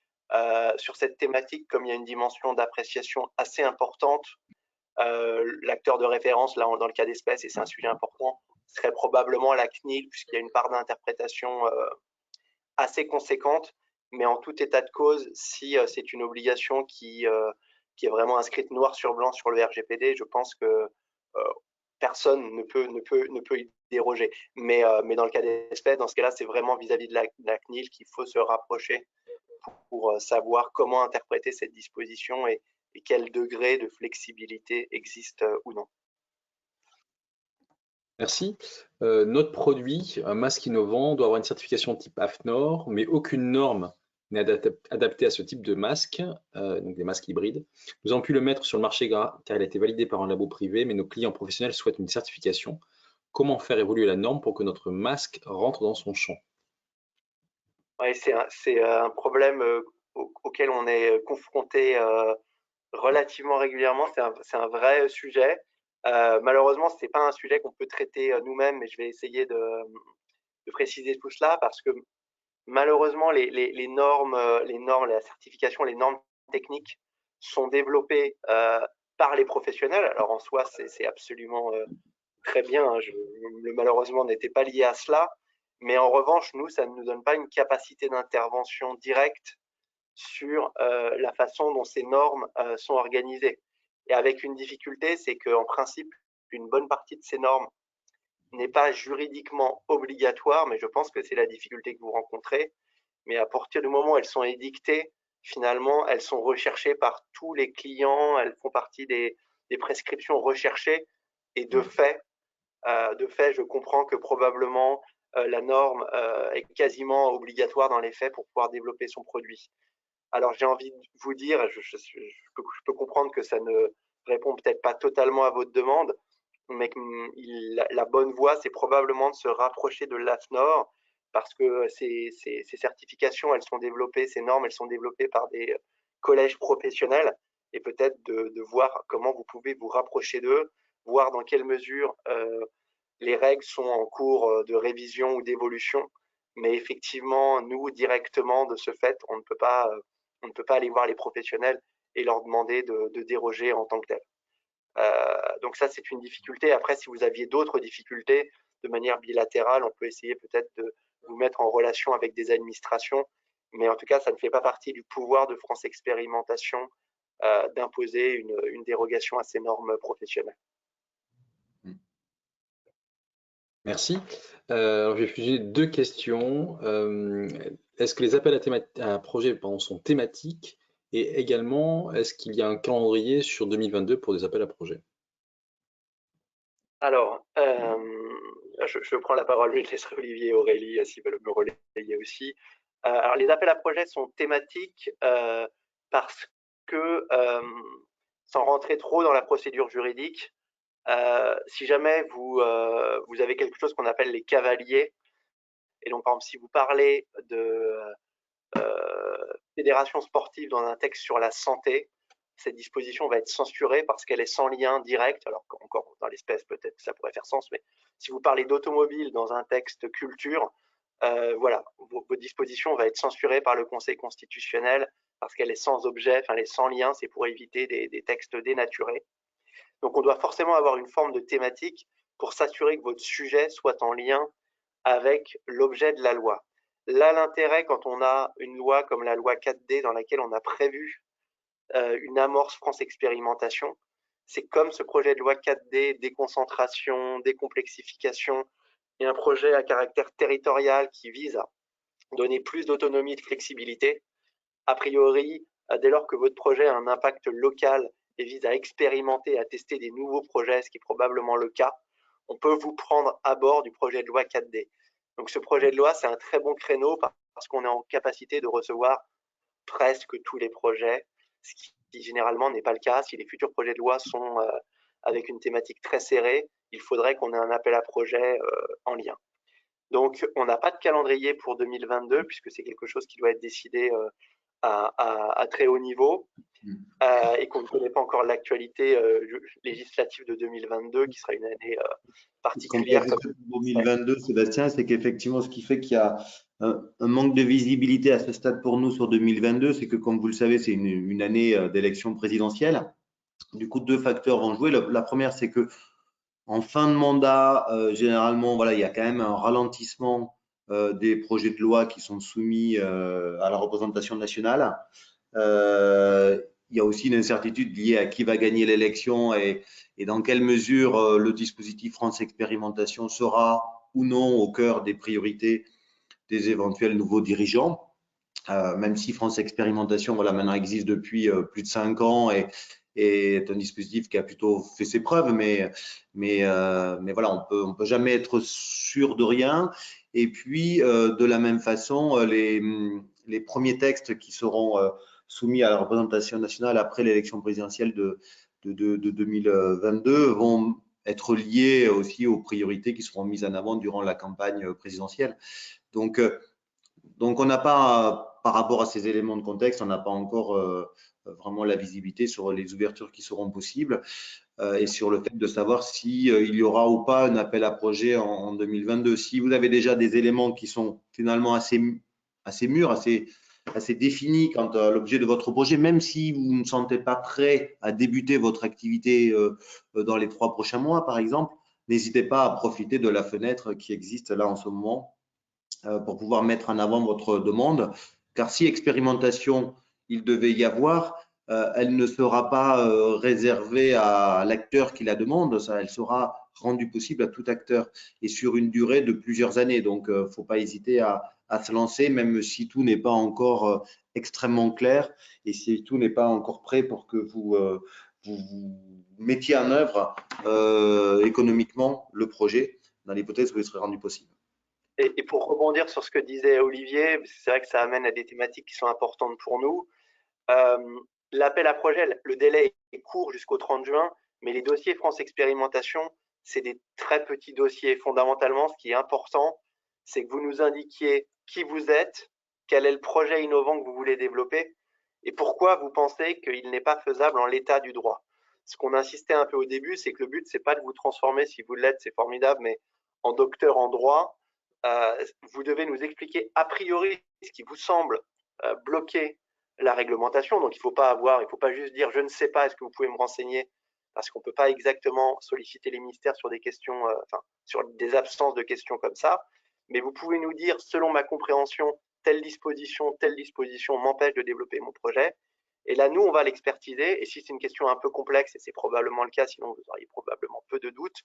sur cette thématique, comme il y a une dimension d'appréciation assez importante, l'acteur de référence, là, dans le cas d'espèce, et c'est un sujet important, serait probablement la CNIL, puisqu'il y a une part d'interprétation assez conséquente. Mais en tout état de cause, si c'est une obligation qui est vraiment inscrite noir sur blanc sur le RGPD, je pense que personne ne peut y déroger. Mais dans le cas d'espèce, dans ce cas-là, c'est vraiment vis-à-vis de la CNIL qu'il faut se rapprocher pour savoir comment interpréter cette disposition et quel degré de flexibilité existe ou non. Merci. Notre produit, un masque innovant, doit avoir une certification type AFNOR, mais aucune norme n'est adaptée à ce type de masque, donc des masques hybrides. Nous avons pu le mettre sur le marché car il a été validé par un labo privé, mais nos clients professionnels souhaitent une certification. Comment faire évoluer la norme pour que notre masque rentre dans son champ? Ouais, c'est un problème auquel on est confronté relativement régulièrement. C'est un vrai sujet. Malheureusement, ce n'est pas un sujet qu'on peut traiter nous-mêmes, mais je vais essayer de préciser tout cela parce que malheureusement, les normes, la certification, les normes techniques sont développées par les professionnels. Alors en soi, c'est absolument très bien. Hein. Le malheureusement n'était pas lié à cela. Mais en revanche, nous, ça ne nous donne pas une capacité d'intervention directe sur la façon dont ces normes sont organisées. Et avec une difficulté, c'est qu'en principe, une bonne partie de ces normes n'est pas juridiquement obligatoire, mais je pense que c'est la difficulté que vous rencontrez. Mais à partir du moment où elles sont édictées, finalement, elles sont recherchées par tous les clients, elles font partie des prescriptions recherchées. Et de fait, je comprends que probablement la norme est quasiment obligatoire dans les faits pour pouvoir développer son produit. Alors j'ai envie de vous dire, je peux comprendre que ça ne répond peut-être pas totalement à votre demande, mais la bonne voie, c'est probablement de se rapprocher de l'AFNOR parce que ces certifications, elles sont développées, ces normes, elles sont développées par des collèges professionnels et peut-être de voir comment vous pouvez vous rapprocher d'eux, voir dans quelle mesure les règles sont en cours de révision ou d'évolution. Mais effectivement, nous, directement, de ce fait, on ne peut pas aller voir les professionnels et leur demander de déroger en tant que tel. Donc ça, c'est une difficulté. Après, si vous aviez d'autres difficultés, de manière bilatérale, on peut essayer peut-être de vous mettre en relation avec des administrations. Mais en tout cas, ça ne fait pas partie du pouvoir de France Expérimentation d'imposer une dérogation à ces normes professionnelles. Merci. Alors, je vais fusionner deux questions. Est-ce que les appels à projets sont thématiques? Et également, est-ce qu'il y a un calendrier sur 2022 pour des appels à projets? Alors, je prends la parole, je laisserai Olivier et Aurélie s'ils veulent me relayer aussi. Alors, les appels à projets sont thématiques parce que, sans rentrer trop dans la procédure juridique, si jamais vous avez quelque chose qu'on appelle les cavaliers, et donc par exemple si vous parlez de fédération sportive dans un texte sur la santé, cette disposition va être censurée parce qu'elle est sans lien direct, alors encore dans l'espèce peut-être ça pourrait faire sens, mais si vous parlez d'automobile dans un texte culture, voilà, votre disposition va être censurée par le Conseil constitutionnel parce qu'elle est sans objet, enfin elle est sans lien, c'est pour éviter des textes dénaturés. Donc on doit forcément avoir une forme de thématique pour s'assurer que votre sujet soit en lien avec l'objet de la loi. Là, l'intérêt, quand on a une loi comme la loi 4D dans laquelle on a prévu une amorce France Expérimentation, c'est comme ce projet de loi 4D, déconcentration, décomplexification, et un projet à caractère territorial qui vise à donner plus d'autonomie et de flexibilité. A priori, dès lors que votre projet a un impact local et vise à expérimenter, à tester des nouveaux projets, ce qui est probablement le cas, on peut vous prendre à bord du projet de loi 4D. Donc ce projet de loi, c'est un très bon créneau parce qu'on est en capacité de recevoir presque tous les projets, ce qui généralement n'est pas le cas. Si les futurs projets de loi sont avec une thématique très serrée, il faudrait qu'on ait un appel à projet en lien. Donc on n'a pas de calendrier pour 2022 puisque c'est quelque chose qui doit être décidé à très haut niveau et qu'on ne connaît pas encore l'actualité législative de 2022 qui sera une année particulière. Comme 2022, Sébastien, c'est qu'effectivement, ce qui fait qu'il y a un manque de visibilité à ce stade pour nous sur 2022, c'est que, comme vous le savez, c'est une année d'élection présidentielle. Du coup, deux facteurs vont jouer. La première, c'est que en fin de mandat, généralement, voilà, il y a quand même un ralentissement des projets de loi qui sont soumis à la représentation nationale. Il y a aussi une incertitude liée à qui va gagner l'élection et dans quelle mesure le dispositif France Expérimentation sera ou non au cœur des priorités des éventuels nouveaux dirigeants. Même si France Expérimentation, voilà, maintenant existe depuis plus de 5 ans et est un dispositif qui a plutôt fait ses preuves, mais voilà, on peut jamais être sûr de rien. Et puis, de la même façon, les premiers textes qui seront soumis à la représentation nationale après l'élection présidentielle de 2022 vont être liés aussi aux priorités qui seront mises en avant durant la campagne présidentielle. Donc on n'a pas, par rapport à ces éléments de contexte, on n'a pas encore vraiment la visibilité sur les ouvertures qui seront possibles et sur le fait de savoir si il y aura ou pas un appel à projet en 2022. Si vous avez déjà des éléments qui sont finalement assez mûrs, assez définis quant à l'objet de votre projet, même si vous ne sentez pas prêt à débuter votre activité dans les 3 prochains mois, par exemple, n'hésitez pas à profiter de la fenêtre qui existe là en ce moment pour pouvoir mettre en avant votre demande. Car si expérimentation il devait y avoir, elle ne sera pas réservée à l'acteur qui la demande, elle sera rendue possible à tout acteur et sur une durée de plusieurs années. Donc, il ne faut pas hésiter à se lancer, même si tout n'est pas encore extrêmement clair et si tout n'est pas encore prêt pour que vous mettiez en œuvre économiquement le projet dans l'hypothèse où il serait rendu possible. Et pour rebondir sur ce que disait Olivier, c'est vrai que ça amène à des thématiques qui sont importantes pour nous. L'appel à projet, le délai est court jusqu'au 30 juin, mais les dossiers France Expérimentation, c'est des très petits dossiers. Fondamentalement, ce qui est important, c'est que vous nous indiquiez qui vous êtes, quel est le projet innovant que vous voulez développer et pourquoi vous pensez qu'il n'est pas faisable en l'état du droit. Ce qu'on insistait un peu au début, c'est que le but, c'est pas de vous transformer, si vous l'êtes, c'est formidable, mais en docteur en droit. Vous devez nous expliquer a priori ce qui vous semble bloquer la réglementation. Donc, il faut pas juste dire je ne sais pas, est-ce que vous pouvez me renseigner, parce qu'on ne peut pas exactement solliciter les ministères sur des questions, sur des absences de questions comme ça. Mais vous pouvez nous dire, selon ma compréhension, telle disposition m'empêche de développer mon projet. Et là, nous, on va l'expertiser. Et si c'est une question un peu complexe, et c'est probablement le cas, sinon vous auriez probablement peu de doutes,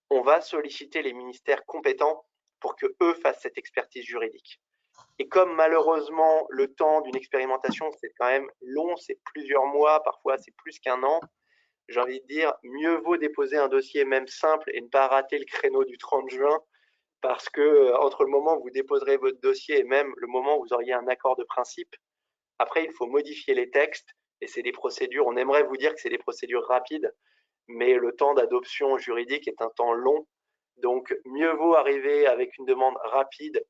on va solliciter les ministères compétents pour que eux fassent cette expertise juridique. Et comme malheureusement le temps d'une expérimentation c'est quand même long, c'est plusieurs mois, parfois c'est plus qu'1 an, j'ai envie de dire mieux vaut déposer un dossier même simple et ne pas rater le créneau du 30 juin parce que entre le moment où vous déposerez votre dossier et même le moment où vous auriez un accord de principe, après il faut modifier les textes et c'est des procédures, on aimerait vous dire que c'est des procédures rapides, mais le temps d'adoption juridique est un temps long. Donc, mieux vaut arriver avec une demande rapide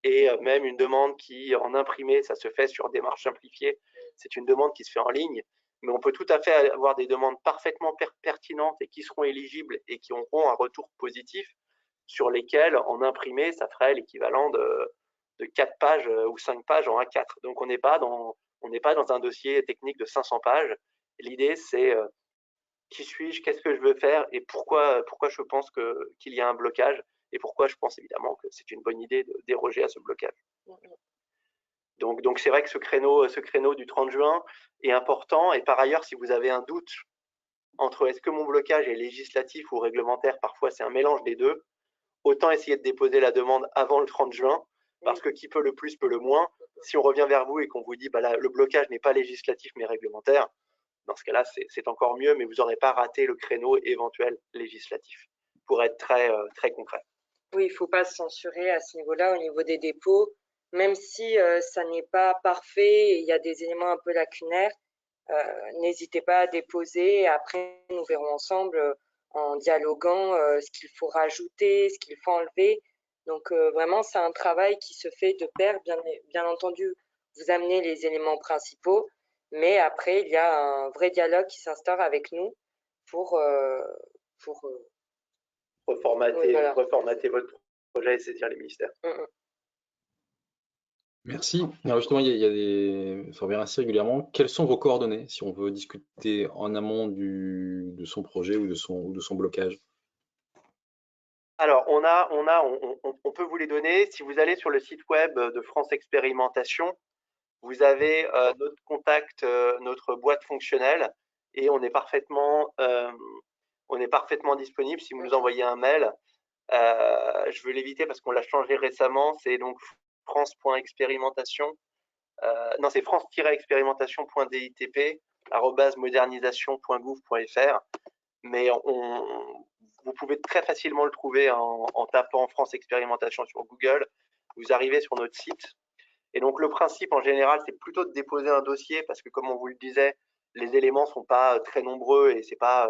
et même une demande qui, en imprimé, ça se fait sur démarche simplifiée. C'est une demande qui se fait en ligne, mais on peut tout à fait avoir des demandes parfaitement pertinentes et qui seront éligibles et qui auront un retour positif sur lesquelles, en imprimé, ça ferait l'équivalent de 4 pages ou 5 pages en A4. Donc, on n'est pas dans un dossier technique de 500 pages. L'idée, c'est qui suis-je, qu'est-ce que je veux faire et pourquoi je pense qu'il y a un blocage et pourquoi je pense évidemment que c'est une bonne idée de déroger à ce blocage. Donc c'est vrai que ce créneau du 30 juin est important et par ailleurs, si vous avez un doute entre est-ce que mon blocage est législatif ou réglementaire, parfois c'est un mélange des deux, autant essayer de déposer la demande avant le 30 juin parce que qui peut le plus peut le moins. Si on revient vers vous et qu'on vous dit bah là, le blocage n'est pas législatif mais réglementaire, dans ce cas-là, c'est encore mieux, mais vous n'aurez pas raté le créneau éventuel législatif, pour être très concret. Oui, il ne faut pas se censurer à ce niveau-là, au niveau des dépôts, même si ça n'est pas parfait et il y a des éléments un peu lacunaires, n'hésitez pas à déposer. Après, nous verrons ensemble en dialoguant ce qu'il faut rajouter, ce qu'il faut enlever. Donc, vraiment, c'est un travail qui se fait de pair. Bien entendu, vous amenez les éléments principaux, mais après, il y a un vrai dialogue qui s'instaure avec nous pour reformater, oui, voilà. Reformater votre projet et saisir les ministères. Merci. Alors justement, ça revient assez régulièrement. Quelles sont vos coordonnées si on veut discuter en amont de son projet ou de son blocage? Alors, on peut vous les donner. Si vous allez sur le site web de France Expérimentation, vous avez notre contact, notre boîte fonctionnelle, et on est parfaitement disponible si vous nous envoyez un mail. Je veux l'éviter parce qu'on l'a changé récemment. C'est donc france.expérimentation. Non, c'est france-expérimentation.ditp@modernisation.gouv.fr. Mais vous pouvez très facilement le trouver en tapant France Expérimentation sur Google. Vous arrivez sur notre site. Et donc, le principe en général, c'est plutôt de déposer un dossier parce que, comme on vous le disait, les éléments sont pas très nombreux et c'est pas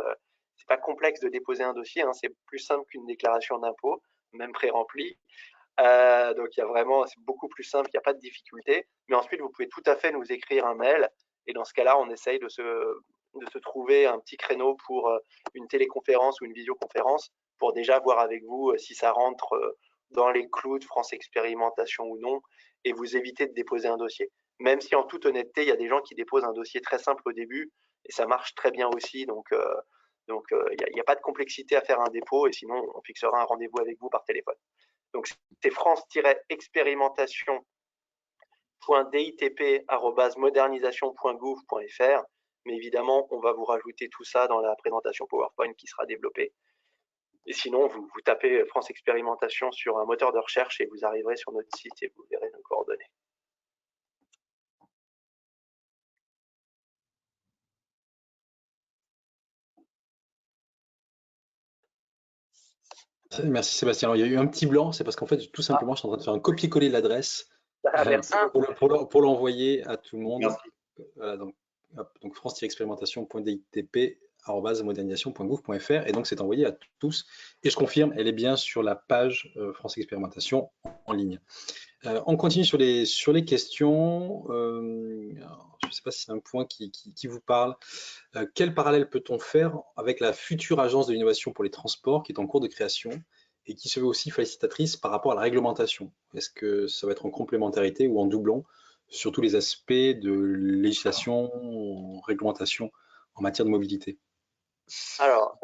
complexe de déposer un dossier. Hein. C'est plus simple qu'une déclaration d'impôt, même pré-remplie. Donc, c'est beaucoup plus simple, il n'y a pas de difficulté. Mais ensuite, vous pouvez tout à fait nous écrire un mail. Et dans ce cas-là, on essaye de se trouver un petit créneau pour une téléconférence ou une visioconférence pour déjà voir avec vous si ça rentre dans les clous de France Expérimentation ou non, et vous éviter de déposer un dossier. Même si en toute honnêteté, il y a des gens qui déposent un dossier très simple au début et ça marche très bien aussi. Donc, il n'y a pas de complexité à faire un dépôt, et sinon, on fixera un rendez-vous avec vous par téléphone. Donc, c'est france-expérimentation.ditp@modernisation.gouv.fr. Mais évidemment, on va vous rajouter tout ça dans la présentation PowerPoint qui sera développée. Et sinon, vous tapez France Expérimentation sur un moteur de recherche et vous arriverez sur notre site et vous verrez nos coordonnées. Merci Sébastien. Alors, il y a eu un petit blanc, c'est parce qu'en fait, tout simplement, je suis en train de faire un copier-coller de l'adresse Merci. pour l'envoyer à tout le monde. Merci. Voilà, donc france-expérimentation.ditp@modernisation.gouv.fr, et donc c'est envoyé à tous. Et je confirme, elle est bien sur la page France Expérimentation en ligne. On continue sur les questions. Je ne sais pas si c'est un point qui vous parle. Quel parallèle peut-on faire avec la future agence de l'innovation pour les transports qui est en cours de création et qui se veut aussi facilitatrice par rapport à la réglementation? Est-ce que ça va être en complémentarité ou en doublon sur tous les aspects de législation, réglementation en matière de mobilité? Alors,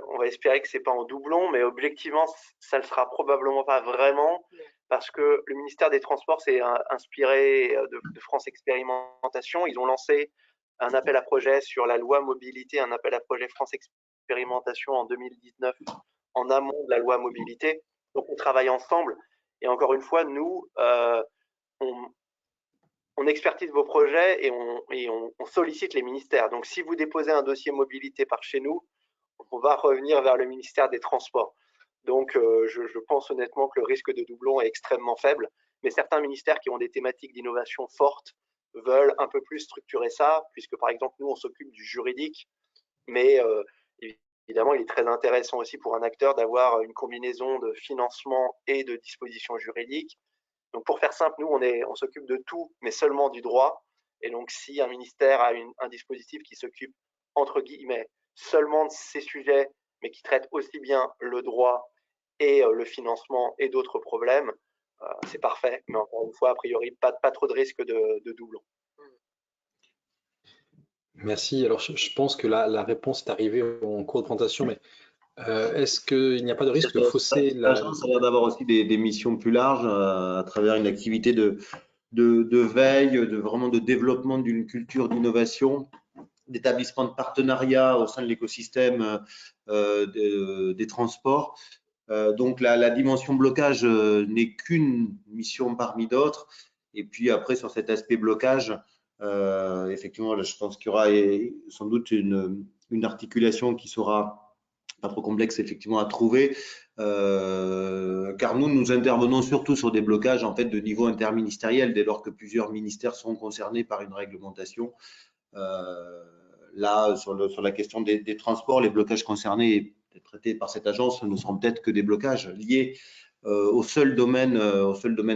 on va espérer que c'est pas en doublon, mais objectivement, ça le sera probablement pas vraiment, parce que le ministère des Transports s'est inspiré de France Expérimentation. Ils ont lancé un appel à projet sur la loi mobilité, un appel à projet France Expérimentation en 2019, en amont de la loi mobilité. Donc, on travaille ensemble. Et encore une fois, nous, on expertise vos projets et on sollicite les ministères. Donc, si vous déposez un dossier mobilité par chez nous, on va revenir vers le ministère des Transports. Donc, je pense honnêtement que le risque de doublon est extrêmement faible. Mais certains ministères qui ont des thématiques d'innovation fortes veulent un peu plus structurer ça, puisque par exemple, nous, on s'occupe du juridique. Mais évidemment, il est très intéressant aussi pour un acteur d'avoir une combinaison de financement et de dispositions juridiques. Donc, pour faire simple, nous, on s'occupe de tout, mais seulement du droit. Et donc, si un ministère a un dispositif qui s'occupe, entre guillemets, seulement de ces sujets, mais qui traite aussi bien le droit et le financement et d'autres problèmes, c'est parfait. Mais encore une fois, a priori, pas trop de risque de doublon. Merci. Alors, je pense que la réponse est arrivée en cours de présentation, mais est-ce qu'il n'y a pas de risque de fausser L'agence a l'air d'avoir aussi des missions plus larges à travers une activité de veille, vraiment de développement d'une culture d'innovation, d'établissement de partenariat au sein de l'écosystème des transports. Donc la dimension blocage n'est qu'une mission parmi d'autres. Et puis après, sur cet aspect blocage, effectivement, là, je pense qu'il y aura sans doute une articulation qui sera pas trop complexe effectivement à trouver, car nous intervenons surtout sur des blocages en fait de niveau interministériel dès lors que plusieurs ministères sont concernés par une réglementation. Là, sur la question des transports, les blocages concernés et traités par cette agence ne seront peut-être que des blocages liés au seul domaine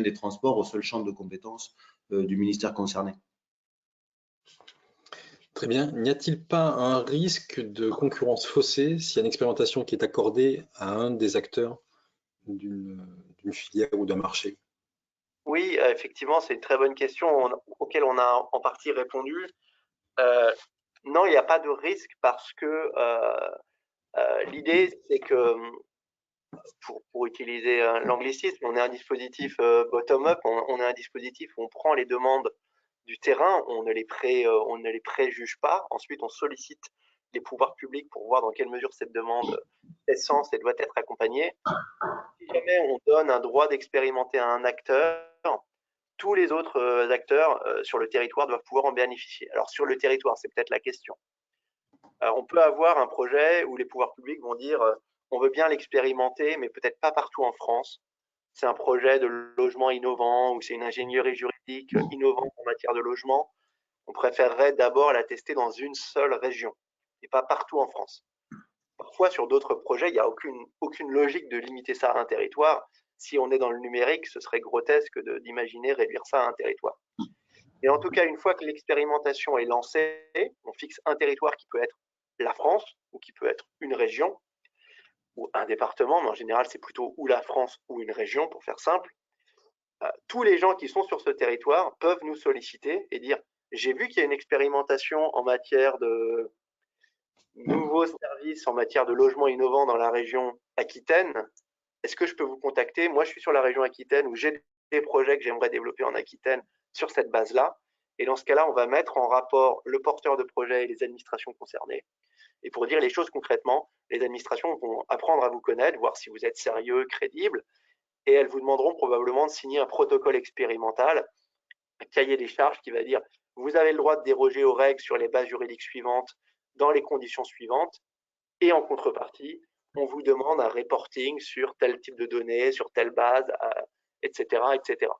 des transports, au seul champ de compétences du ministère concerné. Très bien. N'y a-t-il pas un risque de concurrence faussée s'il y a une expérimentation qui est accordée à un des acteurs d'une filière ou d'un marché? Oui, effectivement, c'est une très bonne question auquel on a en partie répondu. Non, il n'y a pas de risque parce que l'idée, c'est que, pour utiliser l'anglicisme, on est un dispositif bottom-up, on est un dispositif où on prend les demandes du terrain, on ne les préjuge pas. Ensuite, on sollicite les pouvoirs publics pour voir dans quelle mesure cette demande fait sens et doit être accompagnée. Si jamais on donne un droit d'expérimenter à un acteur, tous les autres acteurs sur le territoire doivent pouvoir en bénéficier. Alors sur le territoire, c'est peut-être la question. On peut avoir un projet où les pouvoirs publics vont dire on veut bien l'expérimenter, mais peut-être pas partout en France. C'est un projet de logement innovant ou c'est une ingénierie juridique innovante en matière de logement. On préférerait d'abord la tester dans une seule région et pas partout en France. Parfois, sur d'autres projets, il n'y a aucune logique de limiter ça à un territoire. Si on est dans le numérique, ce serait grotesque d'imaginer réduire ça à un territoire. Et en tout cas, une fois que l'expérimentation est lancée, on fixe un territoire qui peut être la France ou qui peut être une région ou un département, mais en général, c'est plutôt ou la France ou une région, pour faire simple. Tous les gens qui sont sur ce territoire peuvent nous solliciter et dire « j'ai vu qu'il y a une expérimentation en matière de nouveaux services, en matière de logement innovant dans la région Aquitaine. Est-ce que je peux vous contacter? Moi, je suis sur la région Aquitaine où j'ai des projets que j'aimerais développer en Aquitaine sur cette base-là. Et dans ce cas-là, on va mettre en rapport le porteur de projet et les administrations concernées. Et pour dire les choses concrètement, les administrations vont apprendre à vous connaître, voir si vous êtes sérieux, crédible, et elles vous demanderont probablement de signer un protocole expérimental, un cahier des charges qui va dire vous avez le droit de déroger aux règles sur les bases juridiques suivantes dans les conditions suivantes, et en contrepartie, on vous demande un reporting sur tel type de données, sur telle base, etc., etc.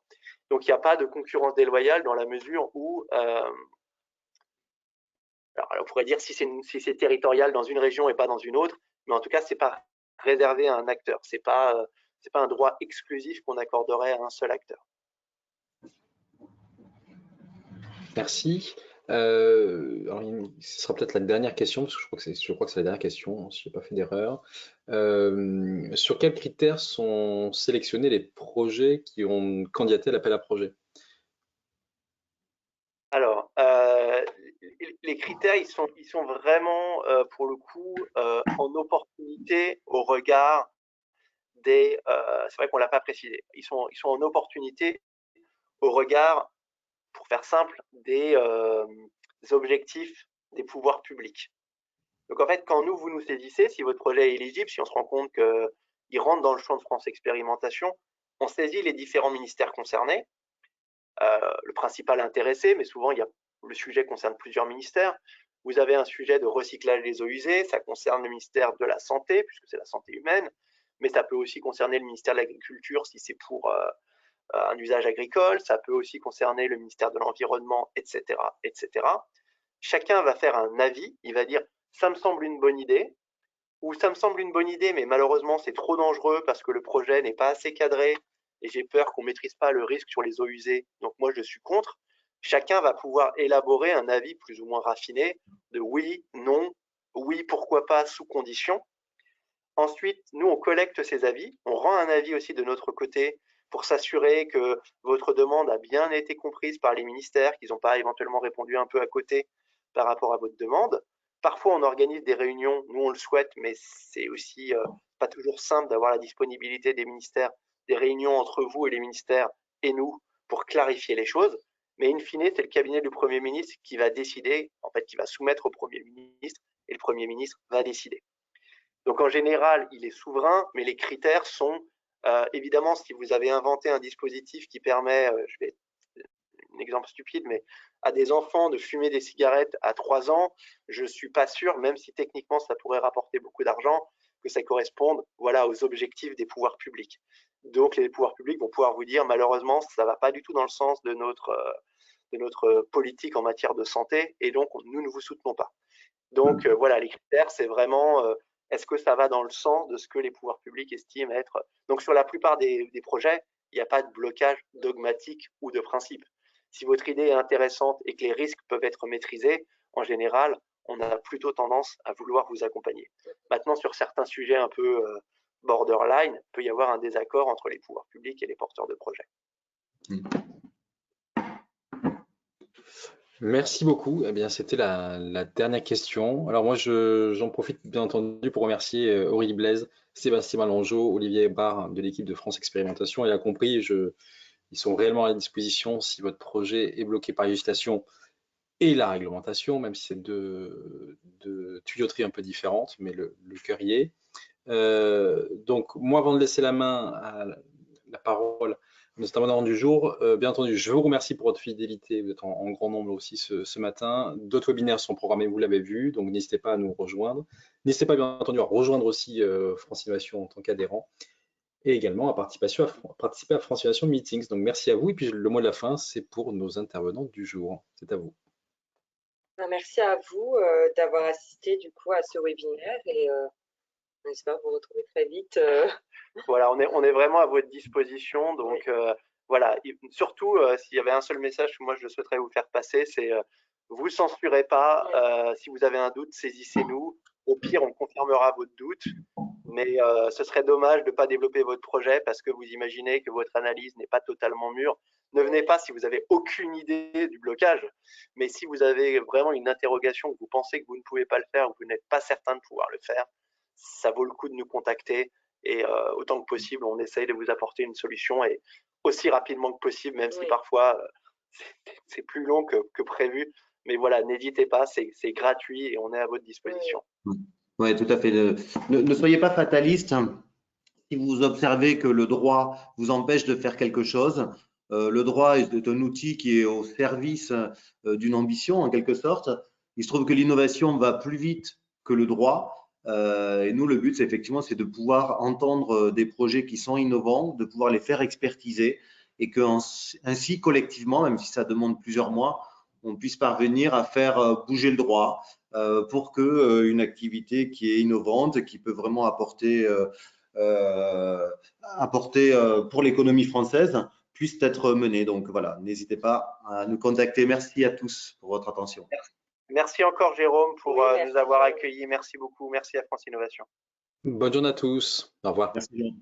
Donc, il n'y a pas de concurrence déloyale dans la mesure où, alors, on pourrait dire si c'est territorial dans une région et pas dans une autre, mais en tout cas, ce n'est pas réservé à un acteur. Ce n'est pas un droit exclusif qu'on accorderait à un seul acteur. Merci. Alors, ce sera peut-être la dernière question, parce que je crois que c'est la dernière question, si je n'ai pas fait d'erreur. Sur quels critères sont sélectionnés les projets qui ont candidaté à l'appel à projet? Alors, les critères, ils sont vraiment, pour le coup, en opportunité au regard des… c'est vrai qu'on ne l'a pas précisé. Ils sont en opportunité au regard, pour faire simple, des objectifs des pouvoirs publics. Donc en fait, quand vous nous saisissez, si votre projet est éligible, si on se rend compte qu'il rentre dans le champ de France Expérimentation, on saisit les différents ministères concernés, le principal intéressé, mais souvent le sujet concerne plusieurs ministères. Vous avez un sujet de recyclage des eaux usées, ça concerne le ministère de la Santé, puisque c'est la santé humaine, mais ça peut aussi concerner le ministère de l'Agriculture si c'est pour un usage agricole, ça peut aussi concerner le ministère de l'Environnement, etc., etc. Chacun va faire un avis, il va dire « ça me semble une bonne idée » ou « ça me semble une bonne idée, mais malheureusement c'est trop dangereux parce que le projet n'est pas assez cadré et j'ai peur qu'on ne maîtrise pas le risque sur les eaux usées, donc moi je suis contre ». Chacun va pouvoir élaborer un avis plus ou moins raffiné de oui, non, oui, pourquoi pas, sous condition. Ensuite, nous, on collecte ces avis, on rend un avis aussi de notre côté pour s'assurer que votre demande a bien été comprise par les ministères, qu'ils n'ont pas éventuellement répondu un peu à côté par rapport à votre demande. Parfois, on organise des réunions, nous on le souhaite, mais c'est aussi pas toujours simple d'avoir la disponibilité des ministères, des réunions entre vous et les ministères et nous pour clarifier les choses. Mais in fine, c'est le cabinet du Premier ministre qui va décider, en fait, qui va soumettre au Premier ministre, et le Premier ministre va décider. Donc en général, il est souverain, mais les critères sont, évidemment, si vous avez inventé un dispositif qui permet, je vais un exemple stupide, mais à des enfants de fumer des cigarettes à 3 ans, je ne suis pas sûr, même si techniquement ça pourrait rapporter beaucoup d'argent, que ça corresponde voilà, aux objectifs des pouvoirs publics. Donc les pouvoirs publics vont pouvoir vous dire, malheureusement, ça ne va pas du tout dans le sens de notre politique en matière de santé, et donc nous ne vous soutenons pas. Donc voilà, les critères, c'est vraiment est-ce que ça va dans le sens de ce que les pouvoirs publics estiment être… Donc sur la plupart des projets, il n'y a pas de blocage dogmatique ou de principe. Si votre idée est intéressante et que les risques peuvent être maîtrisés, en général, on a plutôt tendance à vouloir vous accompagner. Maintenant, sur certains sujets un peu borderline, il peut y avoir un désaccord entre les pouvoirs publics et les porteurs de projets. Merci beaucoup. Eh bien, c'était la dernière question. Alors moi, j'en profite bien entendu pour remercier Aurélie Blaise, Sébastien Malangeau, Olivier Barre de l'équipe de France Expérimentation. Et a compris, ils sont réellement à la disposition si votre projet est bloqué par la législation et la réglementation, même si c'est deux tuyauteries un peu différentes, mais le cœur y est. Donc moi, avant de laisser la parole à notre intervenant du jour, bien entendu, je vous remercie pour votre fidélité. Vous êtes en grand nombre aussi ce matin. D'autres webinaires sont programmés, vous l'avez vu, donc n'hésitez pas à nous rejoindre. N'hésitez pas, bien entendu, à rejoindre aussi France Innovation en tant qu'adhérent et également à participer à France Innovation Meetings. Donc merci à vous. Et puis le mot de la fin, c'est pour nos intervenants du jour. C'est à vous. Merci à vous d'avoir assisté du coup à ce webinaire et on espère vous retrouver très vite. Voilà, on est vraiment à votre disposition. Donc voilà, surtout s'il y avait un seul message que moi je souhaiterais vous faire passer, c'est vous censurez pas. Si vous avez un doute, saisissez-nous. Au pire, on confirmera votre doute. Mais ce serait dommage de ne pas développer votre projet parce que vous imaginez que votre analyse n'est pas totalement mûre. Ne venez pas si vous n'avez aucune idée du blocage, mais si vous avez vraiment une interrogation, que vous pensez que vous ne pouvez pas le faire ou que vous n'êtes pas certain de pouvoir le faire, ça vaut le coup de nous contacter et autant que possible, on essaye de vous apporter une solution et aussi rapidement que possible, même si parfois c'est plus long que prévu. Mais voilà, n'hésitez pas, c'est gratuit et on est à votre disposition. Oui, tout à fait. Ne soyez pas fataliste. Si vous observez que le droit vous empêche de faire quelque chose, le droit est un outil qui est au service d'une ambition, en quelque sorte. Il se trouve que l'innovation va plus vite que le droit. Et nous, le but, c'est effectivement, c'est de pouvoir entendre des projets qui sont innovants, de pouvoir les faire expertiser et que ainsi, collectivement, même si ça demande plusieurs mois, on puisse parvenir à faire bouger le droit pour que une activité qui est innovante, qui peut vraiment apporter pour l'économie française puisse être menée. Donc voilà, n'hésitez pas à nous contacter. Merci à tous pour votre attention. Merci encore Jérôme pour nous avoir accueillis. Merci beaucoup. Merci à France Innovation. Bonne journée à tous. Au revoir. Merci.